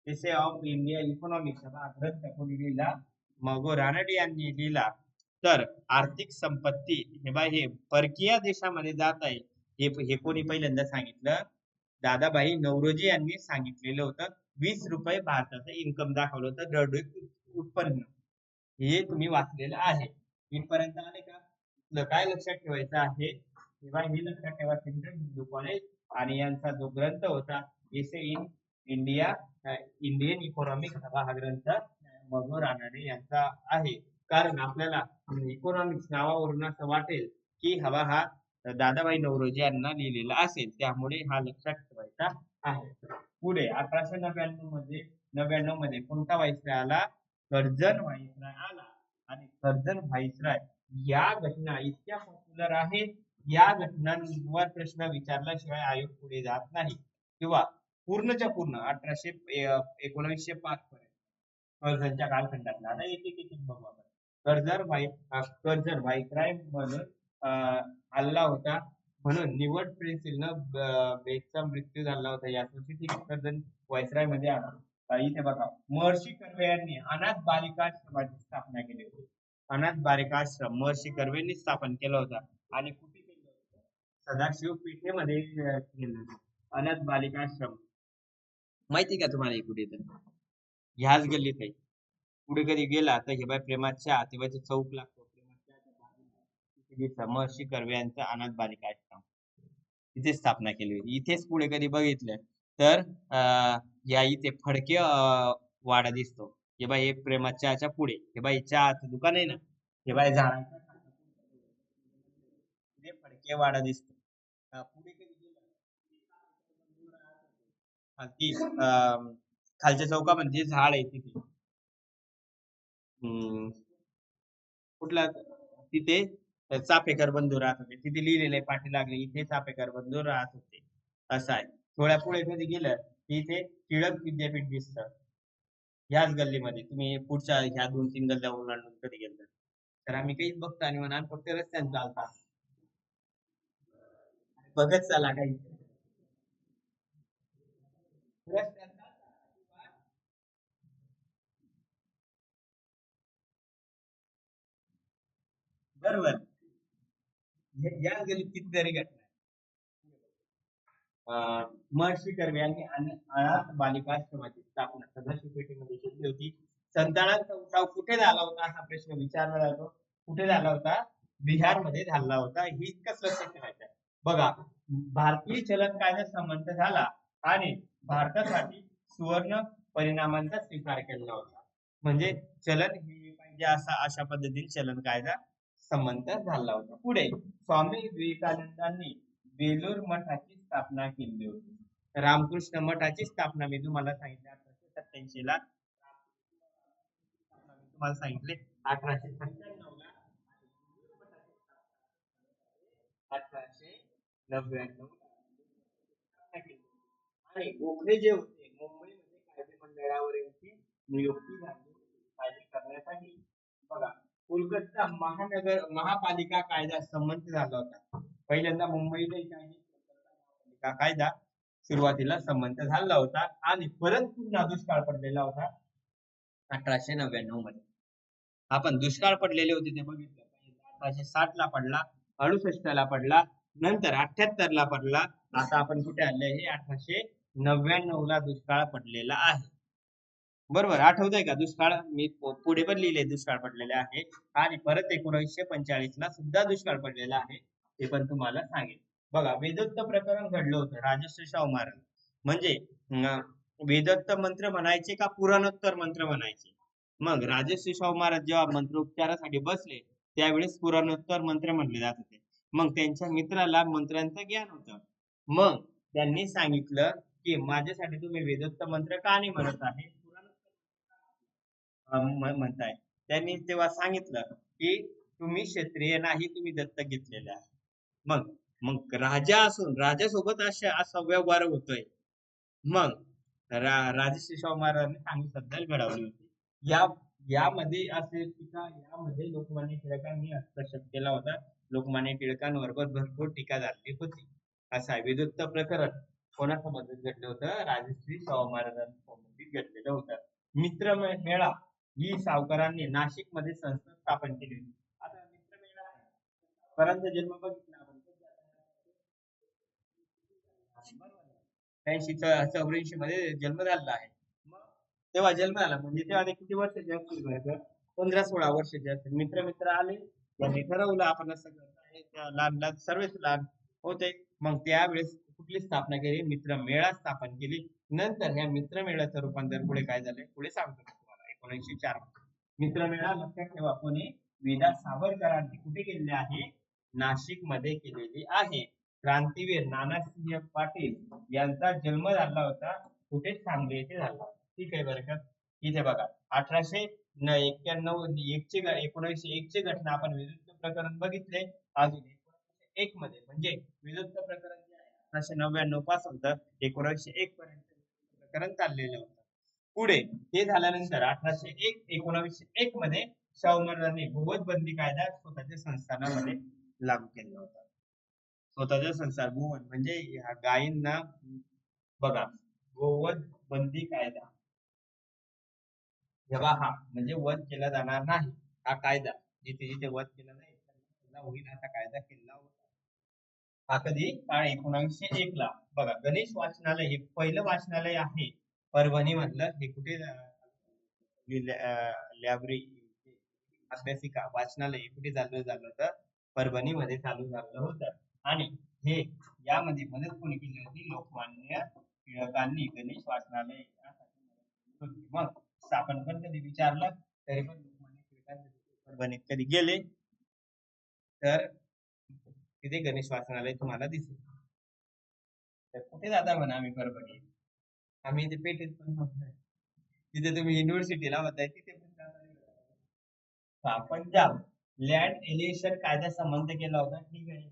जसे ऑफ इंडिया इकॉनॉमिक्स हा ग्रंथ कोणी लिहिला? मगो रानडे यांनी लिहिला. तर आर्थिक संपत्ती हे परकीय देशामध्ये जात आहे हे कोणी पहिल्यांदा सांगितलं? दादाभाई नौरोजी यांनी सांगितलेलं होतं. 20 रुपये भारताचं इन्कम दाखवलं होतं, दरडोई उत्पन्न. हे तुम्ही वाचलेलं आहे. इथपर्यंत आले का? काय लक्षात ठेवायचं आहे? तेव्हा हे लक्षात ठेवा, सेंट्रल हिंदू कॉलेज आणि यांचा जो ग्रंथ होता एसे इन इंडिया इंडियन इकॉनॉमिक हवा, हा ग्रंथ मधुर रानडे यांचा आहे. कारण आपल्याला इकॉनॉमिक्स नावावरून असं वाटेल की हवा हा दादाभाई नौरोजी यांना लिहिलेला असेल, त्यामुळे हा लक्षात ठेवायचा आहे. पुढे 1899 मध्ये कोणता व्हाईसराय आला? कर्जन व्हाईसराय आला. आणि कर्जन व्हाईसराय या घटना इतक्या पॉप्युलर आहेत, या घटनांवर प्रश्न विचारल्याशिवाय आयोग पुढे जात नाही, किंवा पूर्णच्या पूर्ण 1905 पर्यंत कर्जनच्या कालखंडातला. आता एक एक एक बघू आपण. कर्जन व्हाईसराय म्हणून हल्ला होता, म्हणून निवड प्रिन्सिलनं बेगचा मृत्यू झाला होता याच वर्षी. ठीक आहे, कर्जन व्हाईसराय मध्ये आला. इथे बघा, महर्षी कर्वे यांनी अनाथ बालिकाश्रमाची स्थापना केली होती. अनाथ बालिकाश्रम महर्षी कर्वेंनी स्थापन केला होता. आणि कुठे केलं होतं? सदाशिव पेठेमध्ये केलं होतं अनाथ बालिकाश्रम. माहिती का तुम्हाला हे कुठे? तर ह्याच गल्लीत आहे. पुढे कधी गेला तर हे बाय प्रेमाच्या आतेबाईचा चौक लागतो, महर्षी कर्वे यांचा अनाथ बालिका आश्रम इथे स्थापना केली होती. इथेच पुढे कधी बघितलं तर या इथे फडके वाडा दिसतो. हे बाय हे प्रेमाच्या पुढे, हे बाय चहाचं दुकान आहे ना, हे बाय झाडांच्या फडके वाडा दिसतो. पुढे कधी गेला खालच्या चौकामध्ये झाड आहे तिथे, कुठला तिथे चापेकर बंधू राहत होते. तिथे लिहिलेले पाठी लागले इथे चापेकर बंधू राहत होते, असं आहे. थोड्या पुढे कधी गेलं की इथे टिळक विद्यापीठ दिसत, ह्याच गल्लीमध्ये. तुम्ही पुढच्या ह्या 2-3 गल्ल्या ओलांडून कधी गेलं तर आम्ही काहीच बघता आणि म्हणा फक्त रस्त्याने चालता, बघत चला काही बरोबर. या गल्लीत कितीतरी घटना. महर्षी कर्वे यांनी अनाथ बालिकाश्रमाची स्थापना सदाशिव पेठेमध्ये केली होती. संतानांचा उठाव कुठे झाला होता असा प्रश्न विचारला जातो. कुठे झाला होता? बिहारमध्ये झाला होता. ही इतकंच लक्षात ठेवायचं. बघा, भारतीय चलन कायदा संमत झाला आणि भारतासाठी सुवर्ण परिणामांचा स्वीकार केला होता. म्हणजे चलन हे पाहिजे अशा पद्धतीने चलन कायदा संमत झाला होता. पुढे स्वामी विवेकानंदांनी बेलूर मठाची स्थापना केली होती. रामकृष्ण मठाची स्थापना मी तुम्हाला सांगितले 1887 ला. तुम्हाला सांगितले 1897 ला. 1899 आणि गोखले जे होते मुंबईमध्ये कायदे मंडळावर यांची नियुक्ती झाली कायदे करण्यासाठी. बघा, कोलकाता महापालिका कायदा संमत झाला होता. पहिल्यांदा मुंबईला कायदा सुरुवातीला संमत झाला होता आणि परत पुन्हा दुष्काळ पडलेला होता 1899 मध्ये. आपण दुष्काळ पडलेले होते ते बघितलं. 1860 ला पडला, 68 ला पडला, नंतर 78 ला पडला. आता आपण कुठे आले? हे 1899 ला दुष्काळ पडलेला आहे. बरोबर, आठवतंय का? दुष्काळ मी पुढे पण लिहिले दुष्काळ पडलेले आहे. आणि परत 1945 ला सुद्धा दुष्काळ पडलेला आहे, ते पण तुम्हाला सांगेल. बघा, वेदोक्त प्रकरण घडलं होतं राजश्री शाहू महाराज. म्हणजे वेदोक्त मंत्र म्हणायचे का पुराणोत्तर मंत्र म्हणायचे? मग राजश्री शाहू महाराज जेव्हा मंत्रोच्चारासाठी बसले त्यावेळेस पुराणोत्तर मंत्र म्हणले जात होते. मग त्यांच्या मित्राला मंत्रांचं ज्ञान होतं. मग त्यांनी सांगितलं की माझ्यासाठी तुम्ही वेदोक्त मंत्र का नाही म्हणत आहे, म्हणताय. त्यांनी तेव्हा सांगितलं की तुम्ही क्षत्रिय नाही, तुम्ही दत्तक घेतलेले आहे. मग मग राजा असून राजासोबत असा व्यवहार होतोय. मग राजश्री शाहू महाराजांनी चांगली श्रद्धा घडवली होती. यामध्ये असे टीका, यामध्ये लोकमान्य टिळकांनी हस्तक्षेप केला होता. लोकमान्य टिळकांवर भरपूर टीका झाली होती. असं आहे. वेदोक्त प्रकरण कोणासंबंधित घडलं होतं? राजश्री शाहू महाराजांसंबंधित घडलेलं होतं. मित्र मेळा ही सावकारांनी नाशिक मध्ये संस्था स्थापन केली होती. आता मित्रमेळा सावकारांचा जन्म बघितला आपण 84 मध्ये जन्म झालेला आहे. तेव्हा जन्म झाला म्हणजे तेव्हा ते किती वर्षाचे असतील? 15-16 वर्षाचे असतील. मित्र आले, त्यांनी ठरवलं आपण असं लहान लहान सर्वच लहान होते. मग त्यावेळेस कुठली स्थापना केली? मित्रमेळा स्थापन केली. नंतर ह्या मित्रमेळ्याचं रूपांतर पुढे काय झालंय? पुढे सांगतो मी तुम्हाला. 1904 मित्रमेळा लक्षात ठेवा कोणी? विदा सावरकरांनी कुठे केलेली आहे? नाशिक मध्ये केलेली आहे. क्रांतीवीर नानासिंह पाटील यांचा जन्म झाला होता कुठे? सांगली येथे झाला. ठीक आहे बरं का? इथे बघा 1891 1901 ची घटना आपण विरुद्ध प्रकरण बघितले. अजून 1901 मध्ये म्हणजे विरुद्ध प्रकरण जे आहे 1899 पासून तर 1901 पर्यंत प्रकरण चाललेलं होतं. पुढे हे झाल्यानंतर 1901 मध्ये शाहू महाराजांनी गोवध बंदी कायदा स्वतःच्या संस्थानामध्ये लागू केला होता. स्वतःच्या संस्थान गोवध म्हणजे ह्या गायींना बघा गोवध बंदी कायदा जेव्हा हा म्हणजे वध केला जाणार नाही हा कायदा जिथे जिथे वध केला नाही त्याला होईल असा कायदा केला होता. हा कधी? 1901 ला. बघा गणेश वाचनालय हे पहिलं वाचनालय आहे परभणी मधलं. हे कुठे लायब्ररी अभ्यासिका वाचनालय कुठे झालं होतं? परभणी मध्ये चालू झालं होतं. आणि हे यामध्ये मदत कोणी केली होती? लोकमान्य टिळकांनी गणेश वाचनालय मग स्थापन पण कधी विचारलं तरी पण लोकमान्य टिळकांनी परभणीत कधी गेले तर तिथे गणेश वाचनालय तुम्हाला दिसेल. तर कुठे जाता म्हणा आम्ही परभणी? आम्ही इथे पेठेत पण नव्हतो. तिथे तुम्ही युनिव्हर्सिटीला होताय तिथे पण पंजाब लँड एलिएशन कायदा संबंध केला होता. ठीक आहे.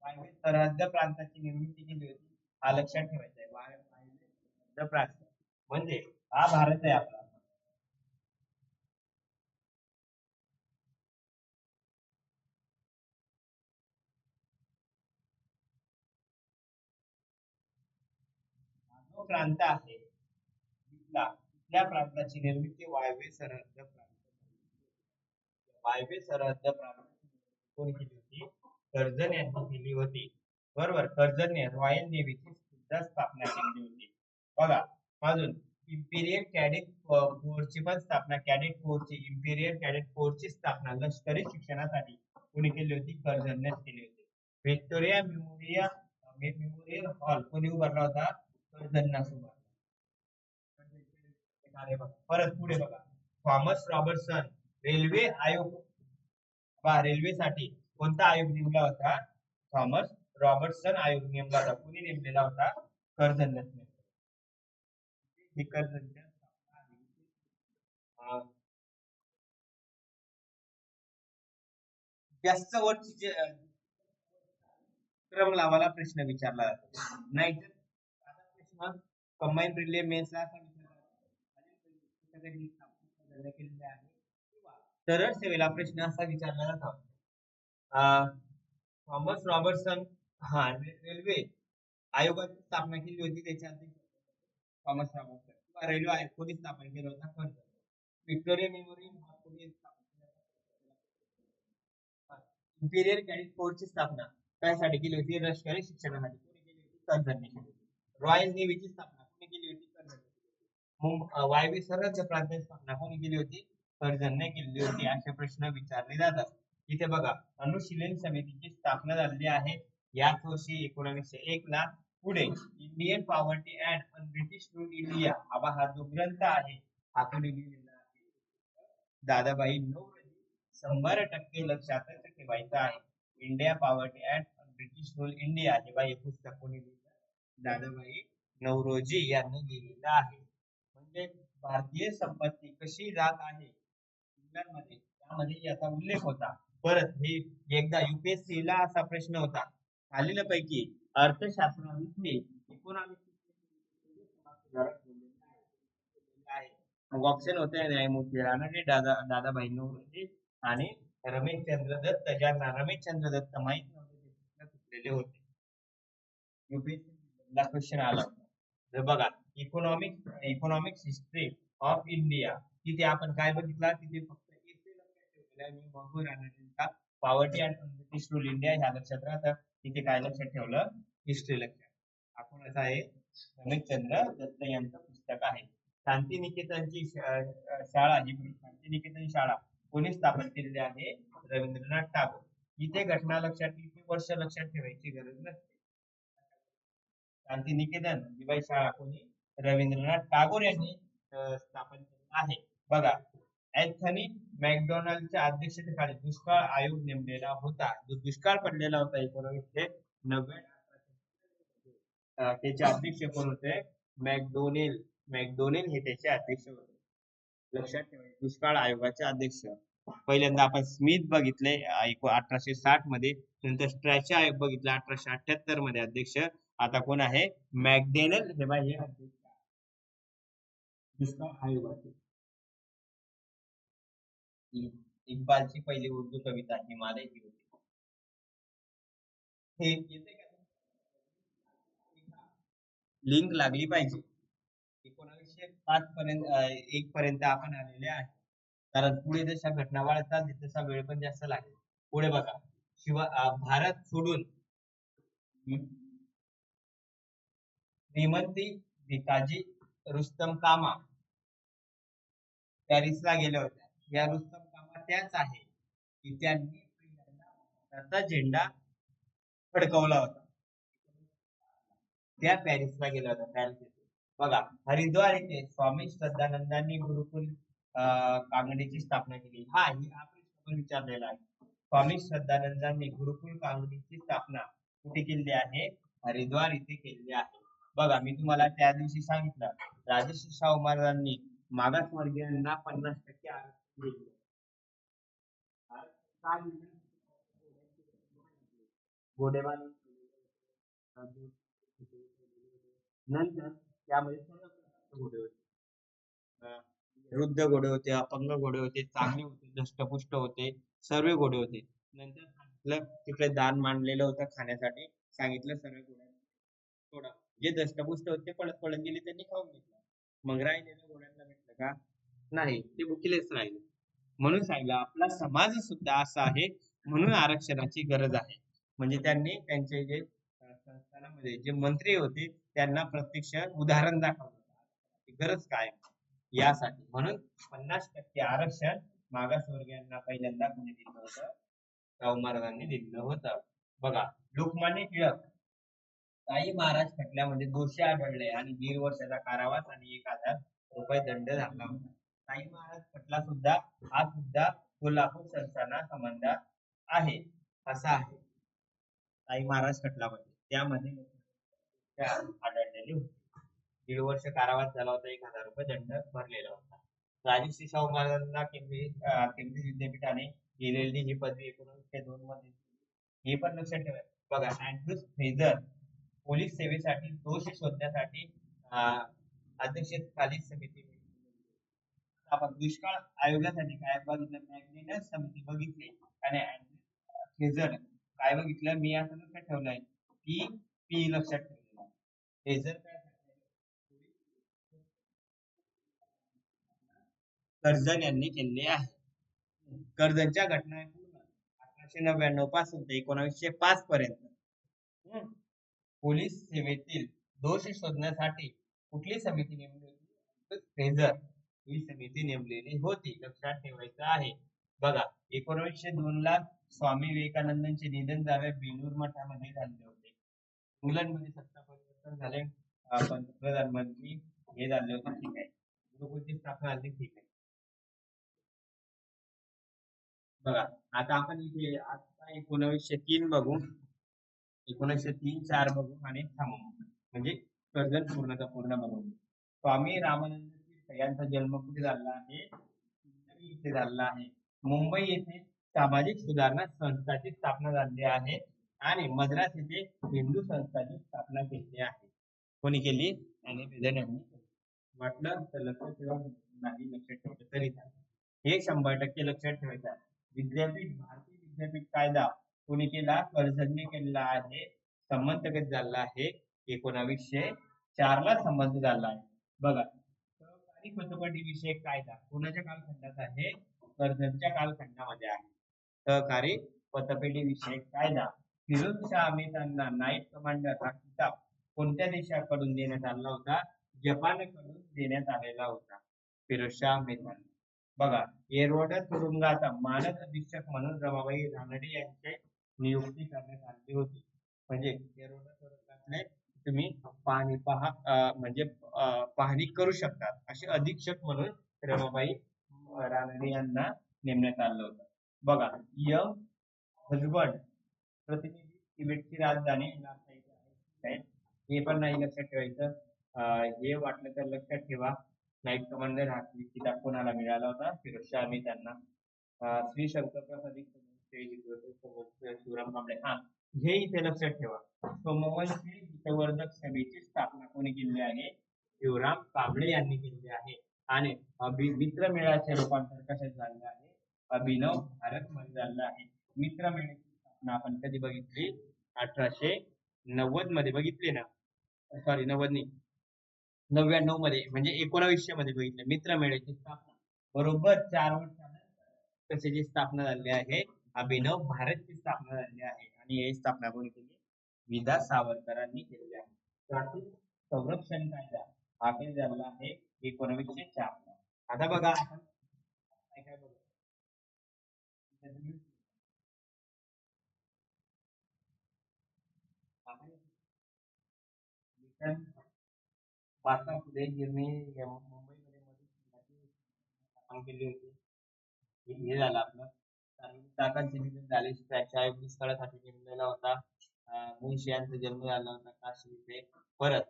वायव्य सरहद्द प्रांताची निर्मिती केली होती. हा लक्षात ठेवायचा आहे. वायव्य सरहद्द प्रांत म्हणजे हा भारत आहे आपला. जो प्रांत आहे त्या प्रांताची निर्मिती वायव्य सरहद्द प्रांत वायव्य सरहद्द प्रांत कोणी केली होती? कर्जन यांनी केली होती. बरोबर. कर्जनने रॉयल नेव्हीची सुद्धा स्थापना केली होती. बघा अजून इम्पिरियल कॅडेट फोर्सची पण स्थापना कॅडेट फोर्सची इम्पिरियल कॅडेट फोर्सची स्थापना लष्करी शिक्षणासाठी कोणी केली होती? कर्जननेच केली होती. व्हिक्टोरिया मेमोरियल हॉल कोणी उभारला होता? कर्जनना उभारला. परत पुढे बघा थॉमस रॉबर्टसन रेल्वे आयोग रेल्वेसाठी कोणता आयोग नेमला होता? थॉमस रॉबर्टसन आयोग नेमला होता. कोणी नेमलेला होता? कर्जनने. कर्जनच्या जास्त वरची क्रम लावायला प्रश्न विचारला जातो. नाही तर प्रश्न कंबाईन रिले मेन्सला सरळ सेवेला प्रश्न असा विचारला जातो. थॉमस रॉबर्टसन हा रेल्वे आयोगाची स्थापना केली होती. त्याच्या थॉमस रॉबर्टसन रेल्वे आयोग कोणी स्थापन केला होता? कर्जन. व्हिक्टोरिया मेमोरियल कोणी इम्पिरियल कॅडेट फोर्सची स्थापना त्यासाठी केली होती? लष्करी शिक्षणासाठी. कोणी केली होती? कर्जनने केली होती. रॉयल नेव्हीची स्थापना कोणी केली होती? कर्जनने. वायव्य सरहद्द प्रांताची स्थापना कोणी केली होती? कर्जनने केलेली होती. असे प्रश्न विचारले जातात. इथे बघा अनुशीलन समितीची स्थापना झालेली आहे याच वर्षी 1901 ला. पुढे Indian poverty and British rule India हा जो ग्रंथ आहे हा कोणी लिहिलेला आहे? दादाबाई नौरोजी. 100% लक्षात ठेवायचं आहे. India poverty and British rule India हे पुस्तक कोणी लिहिलं? दादाबाई नौरोजी यांनी लिहिलेलं आहे. म्हणजे भारतीय संपत्ती कशी जात आहे इंग्लंडमध्ये त्यामध्ये याचा उल्लेख होता. परत हे एकदा युपीएससी ला असा प्रश्न होता खालील पैकी अर्थशास्त्रामध्ये मग ऑप्शन होते न्यायमूर्ती रानडे दादाभाई नौरोजी आणि रमेशचंद्र दत्त. ज्यांना रमेशचंद्र दत्त माहित नव्हते ते होते. युपीएससी ला क्वेश्चन आला तर बघा इकॉनॉमिक्स हिस्ट्री ऑफ इंडिया तिथे आपण काय बघितला? तिथे फक्त poverty and British rule India ह्या लक्षात राहतं. तिथे काय लक्षात ठेवलं? हिस्ट्री लक्षात. आपण असं आहे रमेशचंद्र दत्त यांचं पुस्तक आहे. शांतिनिकेतनची शाळा ही शांतिनिकेतन शाळा कोणी स्थापन केलेली आहे? रवींद्रनाथ टागोर. इथे घटना लक्षात, इथे वर्ष लक्षात ठेवायची गरज नसते. शांतिनिकेतन जिवाई शाळा कोणी? रवींद्रनाथ टागोर यांनी स्थापन केली आहे. बघा, अँथनी मॅकडोनाल्डच्या अध्यक्षतेखाली दुष्काळ आयोग नेमलेला होता. जो दुष्काळ पडलेला होता 1990, त्याचे अध्यक्ष कोण होते? मॅकडोनेल. मॅकडोनेल हे त्याचे अध्यक्ष होते. लक्षात ठेवायचे, दुष्काळ आयोगाचे अध्यक्ष. पहिल्यांदा आपण स्मिथ बघितले 1860 मध्ये, नंतर स्ट्रॅचा आयोग बघितला 1878 मध्ये अध्यक्ष. आता कोण आहे? मॅकडोनेल हे अध्यक्ष दुष्काळ आयोगाचे. इक्बालची पहिली उर्दू कविता हिमालय ही होती. हे येते का? लिंक लागली पाहिजे. 1905 पर्यंत 1 पर्यंत आपण आलेले आहे. कारण पुढे जशा घटना वाढतात तसा वेळ पण जास्त लागेल. पुढे बघा, भारत सोडून श्रीमंती भिकाजी रुस्तम कामा पॅरिसला गेल्या होत्या. या रुस्तम कामा त्याच आहे की त्यांनी भारताचा झेंडा फडकवला होता. त्या पॅरिसला गेल्या होत्या. पॅरिस येथे बघा, हरिद्वार येथे स्वामी श्रद्धानंदांनी गुरुकुल कांगडीची स्थापना केली. हा प्रश्न विचारलेला आहे. स्वामी श्रद्धानंदांनी गुरुकुल कांगडीची स्थापना कुठे केली आहे? हरिद्वार इथे केलेली आहे. बघा, मी तुम्हाला त्या दिवशी सांगितलं, राजर्षी शाहू महाराजांनी मागासवर्गीयांना 50% आरक्षण दिले. घोडेबांधून नंतर त्यामध्ये सर्व प्रकारचे घोडे होते. वृद्ध घोडे होते, अपंग घोडे होते, चांगले होते, दष्टपुष्ट होते, सर्व घोडे होते. नंतर सांगितलं तिकडे दान मांडलेलं होतं खाण्यासाठी. सांगितलं सर्व घोड्यांना जे दष्टपुष्ट होते पळत पळत गेले, त्यांनी खाऊन घेतलं. मग राहिलेल्या घोड्यांना भेटलं का? नाही, ते भुकेलेच राहिले. म्हणून सांगितलं आपला समाज सुद्धा असा आहे, म्हणून आरक्षणाची गरज आहे. म्हणजे त्यांनी त्यांचे जे संस्थानामध्ये जे मंत्री होते त्यांना प्रत्यक्ष उदाहरण दाखवलं गरज काय यासाठी. म्हणून 50% आरक्षण मागासवर्गीयांना पहिल्यांदा कोणी दिलं होतं? शाहू महाराजांनी दिलं होतं. बघा, लोकमान्य टिळक काही महाराज खटल्यामध्ये दोषी आढळले आणि 1.5 वर्षाचा कारावास आणि 1000 रुपये दंड झाला होता. काही महाराज खटला सुद्धा हा सुद्धा कोल्हापूर संस्थाना संबंध आहे असा आहे. काही महाराज खटलामध्ये त्यामध्ये आढळलेले होते. 1.5 वर्ष कारावास झाला होता, 1000 रुपये दंड भरलेला होता. राजर्षी शाहू महाराजांना केंब्रिज विद्यापीठाने दिलेली ही पदवी 1902 मध्ये. हे पण लक्षात ठेवा. बघा, अँड्रूज फ्रेझर पोलीस सेवेसाठी दोष शोधण्यासाठी अध्यक्षतेखाली समिती. आपण दुष्काळ आयोगासाठी काय बघितलं? मॅग्नेटस समिती बघितली आणि फ्रेझर काय बघितलं? मी असं लक्षात ठेवलंय पी लक्षात ठेवलेलं. फ्रेझर काय? कर्जन यांनी केले आहे. कर्जनच्या घटना 1899 पासून ते 1905 पर्यंत पोलीस सेवेतील दोष शोधण्यासाठी कुठली समिती नेमली होती? फ्रेझर ही समिती नेमलेली होती. लक्षात ठेवायचं आहे. बघा, 1902 ला स्वामी विवेकानंदांचे निधन झाले, बेलूर मठामध्ये झाले होते. इंग्लंडमध्ये सत्ता परिवर्तन झाले, प्रधानमंत्री हे झाले होते. ठीक आहे, गुरुकुलची स्थापना झाली. ठीक आहे. बघा, आता आपण इथे आता 1903 बघू, 1903-4 बघू आणि थांबू, म्हणजे कर्जत पूर्ण बघू. स्वामी रामानंद तीर्थ यांचा जन्म कुठे झाला आहे? इथे झाला आहे. मुंबई येथे सामाजिक सुधारणा संस्थाची स्थापना झाली आहे आणि मद्रास येथे हिंदू संस्थाची स्थापना केली आहे. कोणी केली? आणि बेदन यांनी. म्हटलं तर लक्षात ठेवा, नाही लक्षात ठेवलं तरी हे 100% लक्षात ठेवायचं आहे. विद्यापीठ भारतीय विद्यापीठ कायदा कोणी केला? कर्जतने केलेला आहे. संमत कधी झाला आहे? 1904 ला संमत झाला आहे. बघा, सहकारी पतपेढी विषयक कायदा कोणाच्या कालखंडात आहे? कर्जतच्या कालखंडामध्ये आहे. सहकारी पतपेढी विषयक कायदा. फिरोजशाह मेहतांना नाईट कमांडर हा किताब कोणत्या देशाकडून देण्यात आला होता? जपानकडून देण्यात आलेला होता फिरोजशाह मेहतांना. बघा, येरवडा तुरुंगाचा मानद अधीक्षक म्हणून रमाबाई रानडे यांची नियुक्ती करण्यात आली होती. म्हणजे येरवडा तुरुंगातले तुम्ही म्हणजे पाहणी करू शकता असे अधीक्षक म्हणून रमाबाई रानडे यांना नेमण्यात आलं होतं. बघा, यंग हजबंड प्रतिनिधी तिबेटची राजधानी लाखाई आहे. हे पण नाही लक्षात ठेवायचं. हे वाटलं तर लक्षात ठेवा. नाईट कमांडर हा किताब कोणाला मिळाला होता? फिरोजशहा यांनी त्यांना. श्री शंकरप्रसाद शिवराम कांबळे. हा, हे इथे लक्षात ठेवा. सोमवंशी हितवर्धक सभेची स्थापना कोणी केली आहे? शिवराम कांबळे यांनी केली आहे. आणि मित्रमेळाचे रूपांतर कशात झालेलं आहे? अभिनव भारत मध्ये झालेलं आहे. मित्रमेळाची स्थापना आपण कधी बघितली? 1890 मध्ये बघितली ना. सॉरी, 90 नाही, 99 मध्ये, म्हणजे 1900 मध्ये बघितलं मित्रमेळ्याची स्थापना. बरोबर 4 वर्षानंतर कशाची स्थापना झाली आहे? अभिनव भारतची स्थापना झाली आहे. आणि ही स्थापना कोणी केली? विदा सावरकरांनी केलेली आहे. प्राथमिक संरक्षण कायदा हा काही झाला आहे 1904 ला. आता बघा आपण काय काय बघू. आपण महात्मा फुले यांनी मुंबईमध्ये स्थापन केली होती. हे झालं आपलं. काकांचे निधन झाले. त्याच्या स्थळासाठी नेमलेला होता. मुळशी यांचा जन्म झाला होता काशी इथे. परत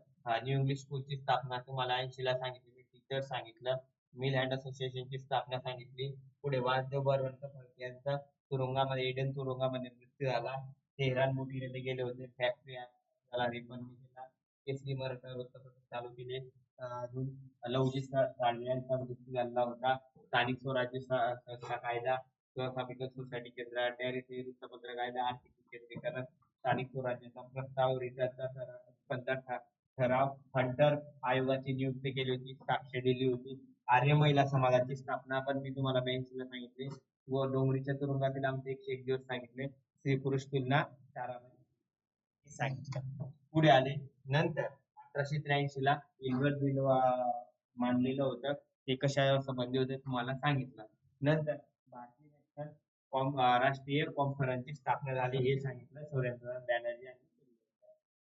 न्यू इंग्लिश स्कूलची स्थापना तुम्हाला 80 ला सांगितली. मी टीचर सांगितलं. मिल हँड असोसिएशनची स्थापना सांगितली. पुढे वासुदेव बळवंत फडके यांचा तुरुंगामध्ये, एडन तुरुंगामध्ये मृत्यू झाला. तेहरान मोठी गेले होते. फॅक्टरी त्याला रिबन केला. केसरी मराठा वृत्तपत्र चालू केले. लवजी साळवे यांचा मृत्यू झाला होता. स्थानिक स्वराज्य संस्था कायदा, व्यवस्थापित सोसायटी केंद्र, टॅरिफी वृत्तपत्र कायदा, आर्थिक विकेंद्रीकरण, स्थानिक स्वराज्याचा प्रस्ताव, रिटाचा ठराव, हंटर आयोगाची नियुक्ती केली होती, साक्ष दिली होती. आर्य महिला समाजाची स्थापना पण मी तुम्हाला 82 सांगितले. व डोंगरीच्या तुरुंगातील आमचे 101 दिवस सांगितले. स्त्री पुरुष तुलना 4 सांगितलं. पुढे आले. नंतर 1883 ला इल्बर्ट बिल मांडलेलं होतं. ते कशा संबंधी होते तुम्हाला सांगितलं. नंतर भारतीय राष्ट्रीय कॉन्फरन्सची स्थापना झाली हे सांगितलं सुरेंद्र बॅनर्जी यांनी.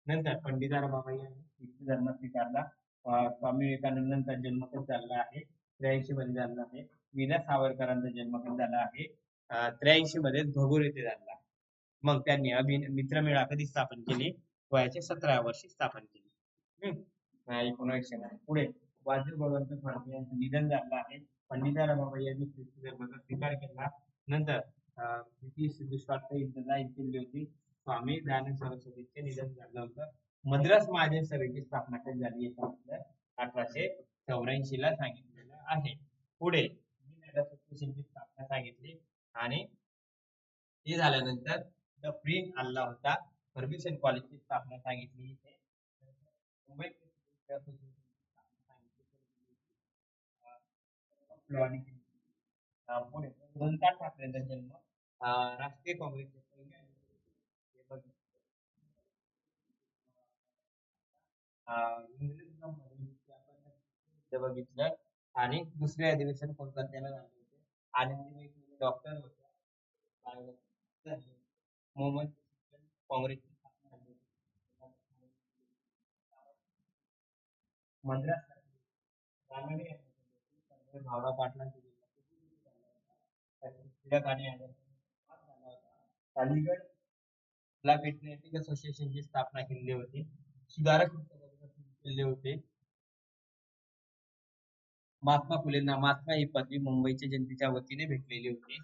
नंतर पंडित रमाबाई यांनी ख्रिस्ती धर्म स्वीकारला. स्वामी विवेकानंदांचा जन्म कधी झाला आहे? 83 मध्ये झाला आहे. विना सावरकरांचा जन्म कधी झाला आहे? 83 मध्ये भगूर येथे झाला. मग त्यांनी मित्रमेळा कधी स्थापन केली? वयाच्या 17व्या वर्षी स्थापन केली. 1900. पुढे वासुदेव बळवंत फडके यांचं निधन झालं आहे. पंडिता रमाबाई यांनी ख्रिस्ती धर्माचा स्वीकार केला. नंतर ब्रिटिश दुष्काळ युद्धाला केली होती. स्वामी दयानंद सरस्वतीचे निधन झालं होतं. मद्रास महाजन सभेची स्थापना कधी झाली हे सांगितलं 1884 ला सांगितलेलं आहे. पुढे असोसिएशनची स्थापना सांगितली. आणि ते झाल्यानंतर द प्रिन्स आला होता. फर्ग्युसन कॉलेजची स्थापना सांगितली. मुंबई पुणे दोनदा ठाकरेंचा जन्म. राष्ट्रीय काँग्रेसचे बघितलं. आणि दुसरे अधिवेशन कोलकात्याला झाले होते. आनंदीबाई डॉक्टर होत्या. मोहम्मद काँग्रेसची स्थापना झाली होती. मद्रास भावरा पाटलांची अलीगड ला पेट्रियाटिक असोसिएशनची स्थापना केली होती. सुधारक केले होते. महात्मा फुलेंना महात्मा ही पदवी मुंबईच्या जनतेच्या वतीने भेटलेली होती.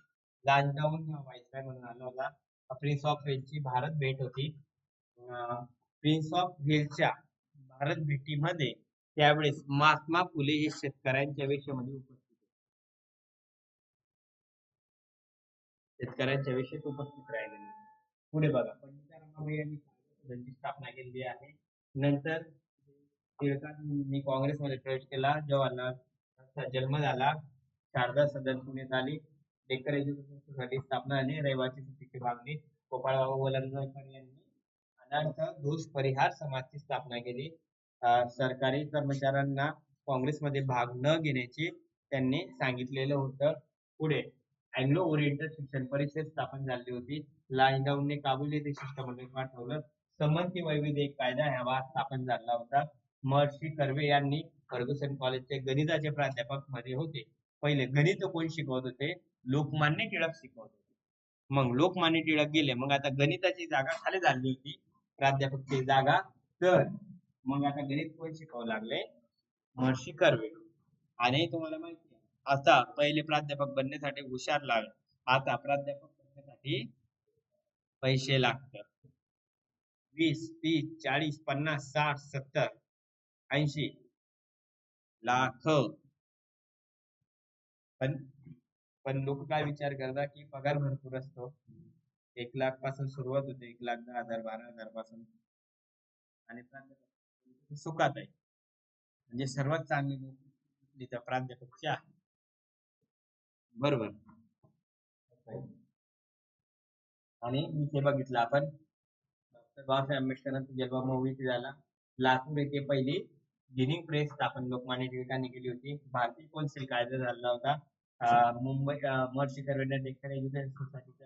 लांजाऊन व्हायसराय म्हणून आला होता. प्रिन्स ऑफ वेल्सची भारत भेट होती. प्रिन्स ऑफ वेल्सच्या भारत भेटीमध्ये त्यावेळेस महात्मा फुले हे शेतकऱ्यांच्या वेशेमध्ये उपस्थित होते. शेतकऱ्यांच्या वेशेत उपस्थित राहिलेले. पुढे बघा, पंडिता रमाबाई यांनी त्यांची स्थापना केली आहे. नंतर टिळकांनी काँग्रेसमध्ये प्रवेश केला. जवाहरलालचा जन्म झाला. शारदा सदन पुण्यात आली. डेक्कन एज्युकेशन सोसायटी स्थापना झाली. रहिवासी सुट्टीची मागणी. गोपाळबाबा वलंगकर यांनी अनंत दोष परिहार समाजची स्थापना केली. सरकारी कर्मचाऱ्यांना काँग्रेसमध्ये भाग न घेण्याची त्यांनी सांगितलेलं होतं. पुढे अँग्लो ओरिएंटल शिक्षण परिषद स्थापन झाली होती. लांजाऊने काबूल येथे शिष्टमंडळ पाठवलं. समंती वैविध्य एक कायदा हा स्थापन झाला होता. महर्षी कर्वे यांनी फर्ग्युसन कॉलेजचे गणिताचे प्राध्यापक मध्ये होते. पहिले गणित कोण शिकवत होते? लोकमान्य टिळक शिकवत होते. मग लोकमान्य टिळक गेले, मग आता गणिताची जागा खाली झाली होती, प्राध्यापकची जागा. तर मग आता गणित कोण शिकवू लागले? महर्षी कर्वे. आणि तुम्हाला माहिती आहे, आता पहिले प्राध्यापक बनण्यासाठी हुशार लागले, आता प्राध्यापक बनण्यासाठी पैसे लागतात. 20, 30, 40, 50, 60, 70, 80 लाख. पण पण लोक काय विचार करतात की पगार भरपूर असतो, 1 लाख पासून सुरुवात होते, 1,10,000 12,000 पासून. आणि प्राध्यापक सुखात आहे, म्हणजे सर्वात चांगली नोकरी तिथं प्राध्यापकची आहे. बरोबर. आणि इथे बघितलं आपण डॉक्टर बाबासाहेब आंबेडकरांचा जन्म मुंबई इथे झाला. लातूर येथे पहिली गिनिंग प्रेस स्थापन लोकमान्य टिळकांनी केली होती. भारतीय कौन्सिल कायदा झाला होता. मुंबई महर्षी कर्वेने डेक्कन एज्युकेशन सोसायटीचे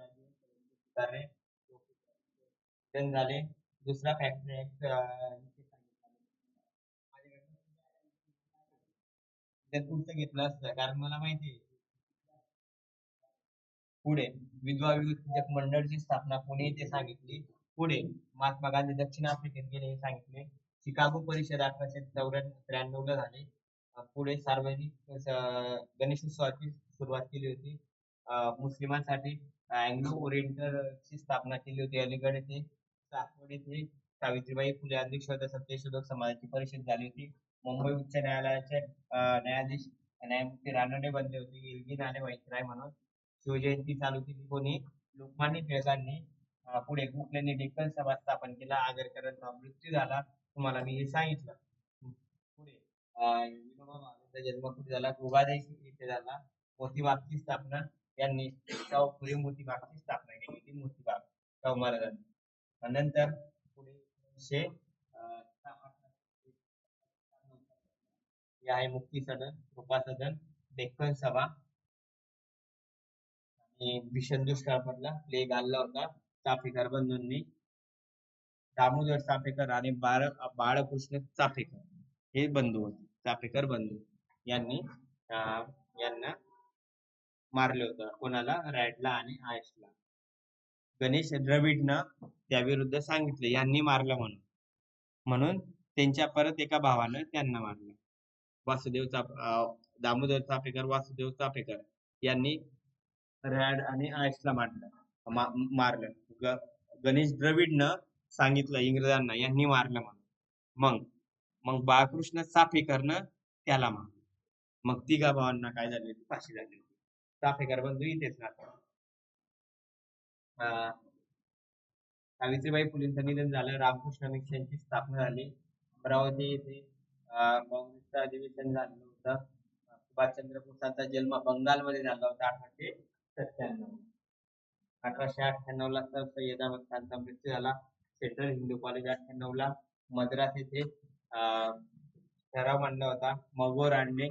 झाले. दुसरा फॅक्टरी ऍक्ट पुढचं घेतलं असतं, कारण मला माहिती आहे. पुढे विधवा विवेचक मंडळची स्थापना पुणे येथे सांगितली. पुढे महात्मा गांधी दक्षिण आफ्रिकेत गेले हे सांगितले. शिकागो परिषद 1893 ला झाली. पुढे सार्वजनिक गणेशोत्सवाची सुरुवात केली होती. मुस्लिमांसाठी अँग्लो ओरिएंटल ची स्थापना केली होती अलीगड येथे. सासवड येथे सावित्रीबाई फुले अंधश्रद्धा सत्यशोधक समाजाची परिषद झाली होती. मुंबई उच्च न्यायालयाचे न्यायाधीश न्यायमूर्ती रानडे बनले होते, एलगी नाणे व्हाईसराय म्हणून. शिवजयंती चालू केली कोणी? लोकमान्य टिळकांनी. पुढे गोखलेंनी डेक्कन सभा स्थापन केला. आगरकरांचा मृत्यू झाला, तुम्हाला मी हे सांगितलं. पुढे विनोबा भावेंचा जन्म कुठे झाला? गोगादे येथे झाला. मोतीबागची स्थापना यांनी शाहू फुले मोतीबागची स्थापना केली होती, मोतीबाग शाहू महाराजांनी. नंतर पुढे हे आहे मुक्ती सदन, कृपा सदन, डेक्कन सभा. आणि भीषण दुष्काळ पडला, प्लेग आला होता. चाफेकर बंधूंनी, दामोदर चाफेकर आणि बाळकृष्ण चाफेकर हे बंधू होते. चाफेकर बंधू यांनी यांना मारले होतं. कोणाला? रॅडला आणि आयशला. गणेश द्रविडनं त्याविरुद्ध सांगितले यांनी मारलं म्हणून, म्हणून त्यांच्या परत एका भावानं त्यांना मारलं. वासुदेव दामोदर चाफेकर, वासुदेव चाफेकर यांनी रॅड आणि आयशला मारलं. गणेश द्रविडनं सांगितलं इंग्रजांना यांनी मारलं म्हणून. मग मग बाळकृष्ण चाफेकरनं त्याला मारलं. मग तिघा भावांना काय झाले? फाशी झाली होती. चाफेकर बंधू इथेच राहतात. सावित्रीबाई फुलेंचं निधन झालं. रामकृष्ण मिशनची स्थापना झाली. अमरावती येथे काँग्रेसचं अधिवेशन झालं होतं. सुभाषचंद्र बोसांचा जन्म बंगालमध्ये झाला होता 1897. 1898 ला सर सय्यद अहमद खानचा मृत्यू झाला. सेंट्रल हिंदू कॉलेज 98 ला. मद्रास येथे ठराव मांडला होता. मगोरांडे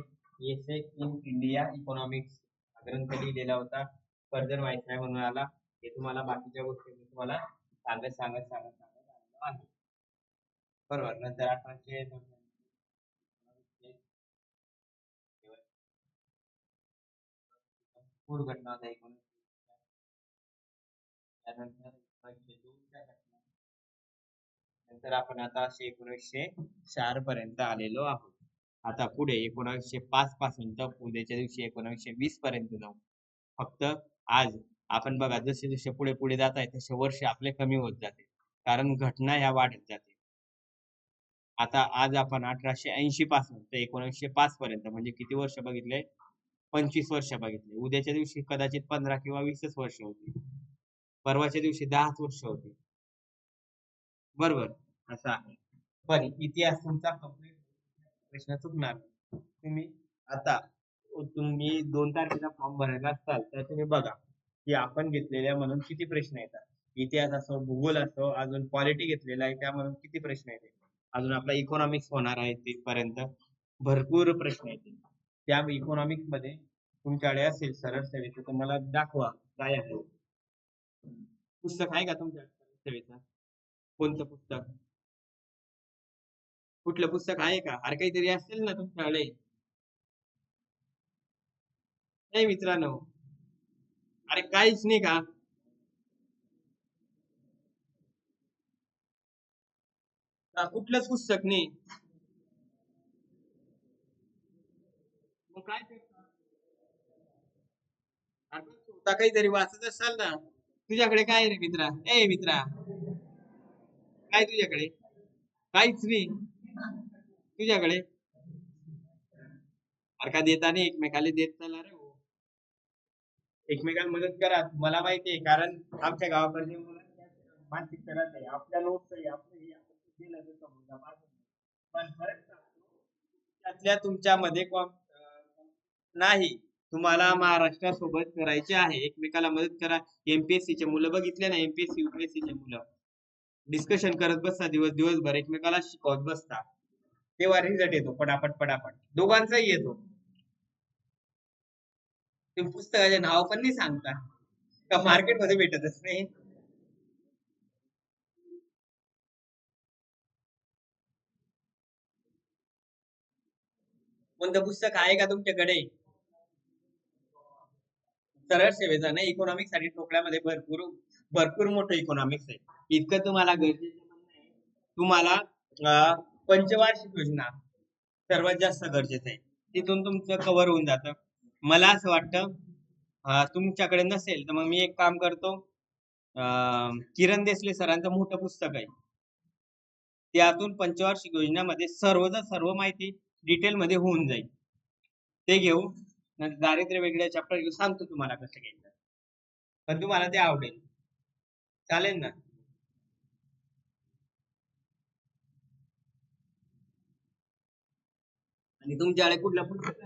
एसे इन इंडिया इकॉनॉमिक्स ग्रंथ लिहिलेला होता. कर्जन व्हाईसराय म्हणून आला. हे तुम्हाला बाकीच्या गोष्टी मी तुम्हाला सांगत आलो आहे. बरोबर. नंतर 1800 पूर घटना होता 19. त्यानंतर 1902च्या घटना. नंतर आपण आता 1904 पर्यंत आलेलो आहोत. आता पुढे 1905 पासून तर उद्याच्या दिवशी 1920 पर्यंत जाऊ. फक्त आज आपण बघा, जसे जसे पुढे पुढे जात आहे तसे वर्ष आपले कमी होत जाते, कारण घटना ह्या वाढत जाते. आता आज आपण 1880 पासून ते 1905 पर्यंत म्हणजे किती वर्ष बघितले? 25 वर्ष बघितले. उद्याच्या दिवशी कदाचित 15 किंवा 20 वर्ष होती. परवाच्या दिवशी 10 वर्ष होती. बरोबर, असं आहे. पण इतिहास तुमचा कंप्लीट प्रश्न चुकणार. तुम्ही 2 तारखेचा फॉर्म भरायला असाल तर तुम्ही बघा की आपण घेतलेल्या म्हणून किती प्रश्न येतात. इतिहास असो, भूगोल असो, अजून पॉलिटी घेतलेला आहे त्या म्हणून किती प्रश्न येते. अजून आपला इकॉनॉमिक्स होणार आहे तिथपर्यंत भरपूर प्रश्न येतील. त्या इकॉनॉमिक्स मध्ये तुमच्याकडे असेल सरळ सेवेचं तर मला दाखवा काय आहे. पुस्तक आहे का तुमच्या सरळ सेवेचं? कोणतं पुस्तक? कुठलं पुस्तक आहे का? अरे काहीतरी असेल ना तुमच्याकडे. नाही मित्रांनो, अरे काहीच नाही का? कुठलंच पुस्तक नाही. मग काय करता? अरे पण स्वतः काहीतरी वाचत असाल ना. तुझ्याकडे काय रे मित्रा? ए मित्रा, काय तुझ्याकडे? काहीच नाही तुझ्याकडे. अरे का देता नाही एकमेकाला देत चला रे हो. एकमेकाला मदत करा. मला माहिती आहे कारण आमच्या गावाकडचे मुलं मानसिक करत आहे. आपल्या नोट्स आहे आपलं हे आपण दिलं तर समजा मागं. पण फरक सांगतो, त्यातल्या तुमच्यामध्ये नाही. तुम्हाला महाराष्ट्रासोबत करायचे आहे. एकमेकाला मदत करा. एमपीएससी चे मुलं बघितले ना, एमपीएससी युपीएससी चे मुलं डिस्कशन करत बसता दिवसभर एकमेकाला शिकवत बसता. तेव्हा रिझल्ट येतो पटापट पटापट. दोघांचाही येतो. तुम्ही पुस्तकाचे नाव पण नाही सांगता का मार्केटमध्ये भेटतच नाही. कोणतं पुस्तक आहे का तुमच्याकडे? सरळ सेवेचा नाही, इकॉनॉमिक्स साठी ठोकळ्यामध्ये भरपूर भरपूर मोठं इकॉनॉमिक्स आहे. इतकं तुम्हाला गरजेचं म्हणणं आहे. तुम्हाला पंचवार्षिक योजना सर्वात जास्त गरजेचं आहे. तिथून तुमचं कव्हर होऊन जातं. मला असं वाटतं तुमच्याकडे नसेल तर मग मी एक काम करतो. किरण देसले सरांचं मोठं पुस्तक आहे. त्यातून पंचवार्षिक योजनेमध्ये सर्वचा सर्व माहिती डिटेल मध्ये होऊन जाईल. ते घेऊ. नंतर दारिद्र्य वेगळ्या चॅप्टर घेऊ. सांगतो तुम्हाला कसं घ्यायचं. पण तुम्हाला ते आवडेल. चालेल ना? आणि तुमच्याकडे कुठलं पुस्तक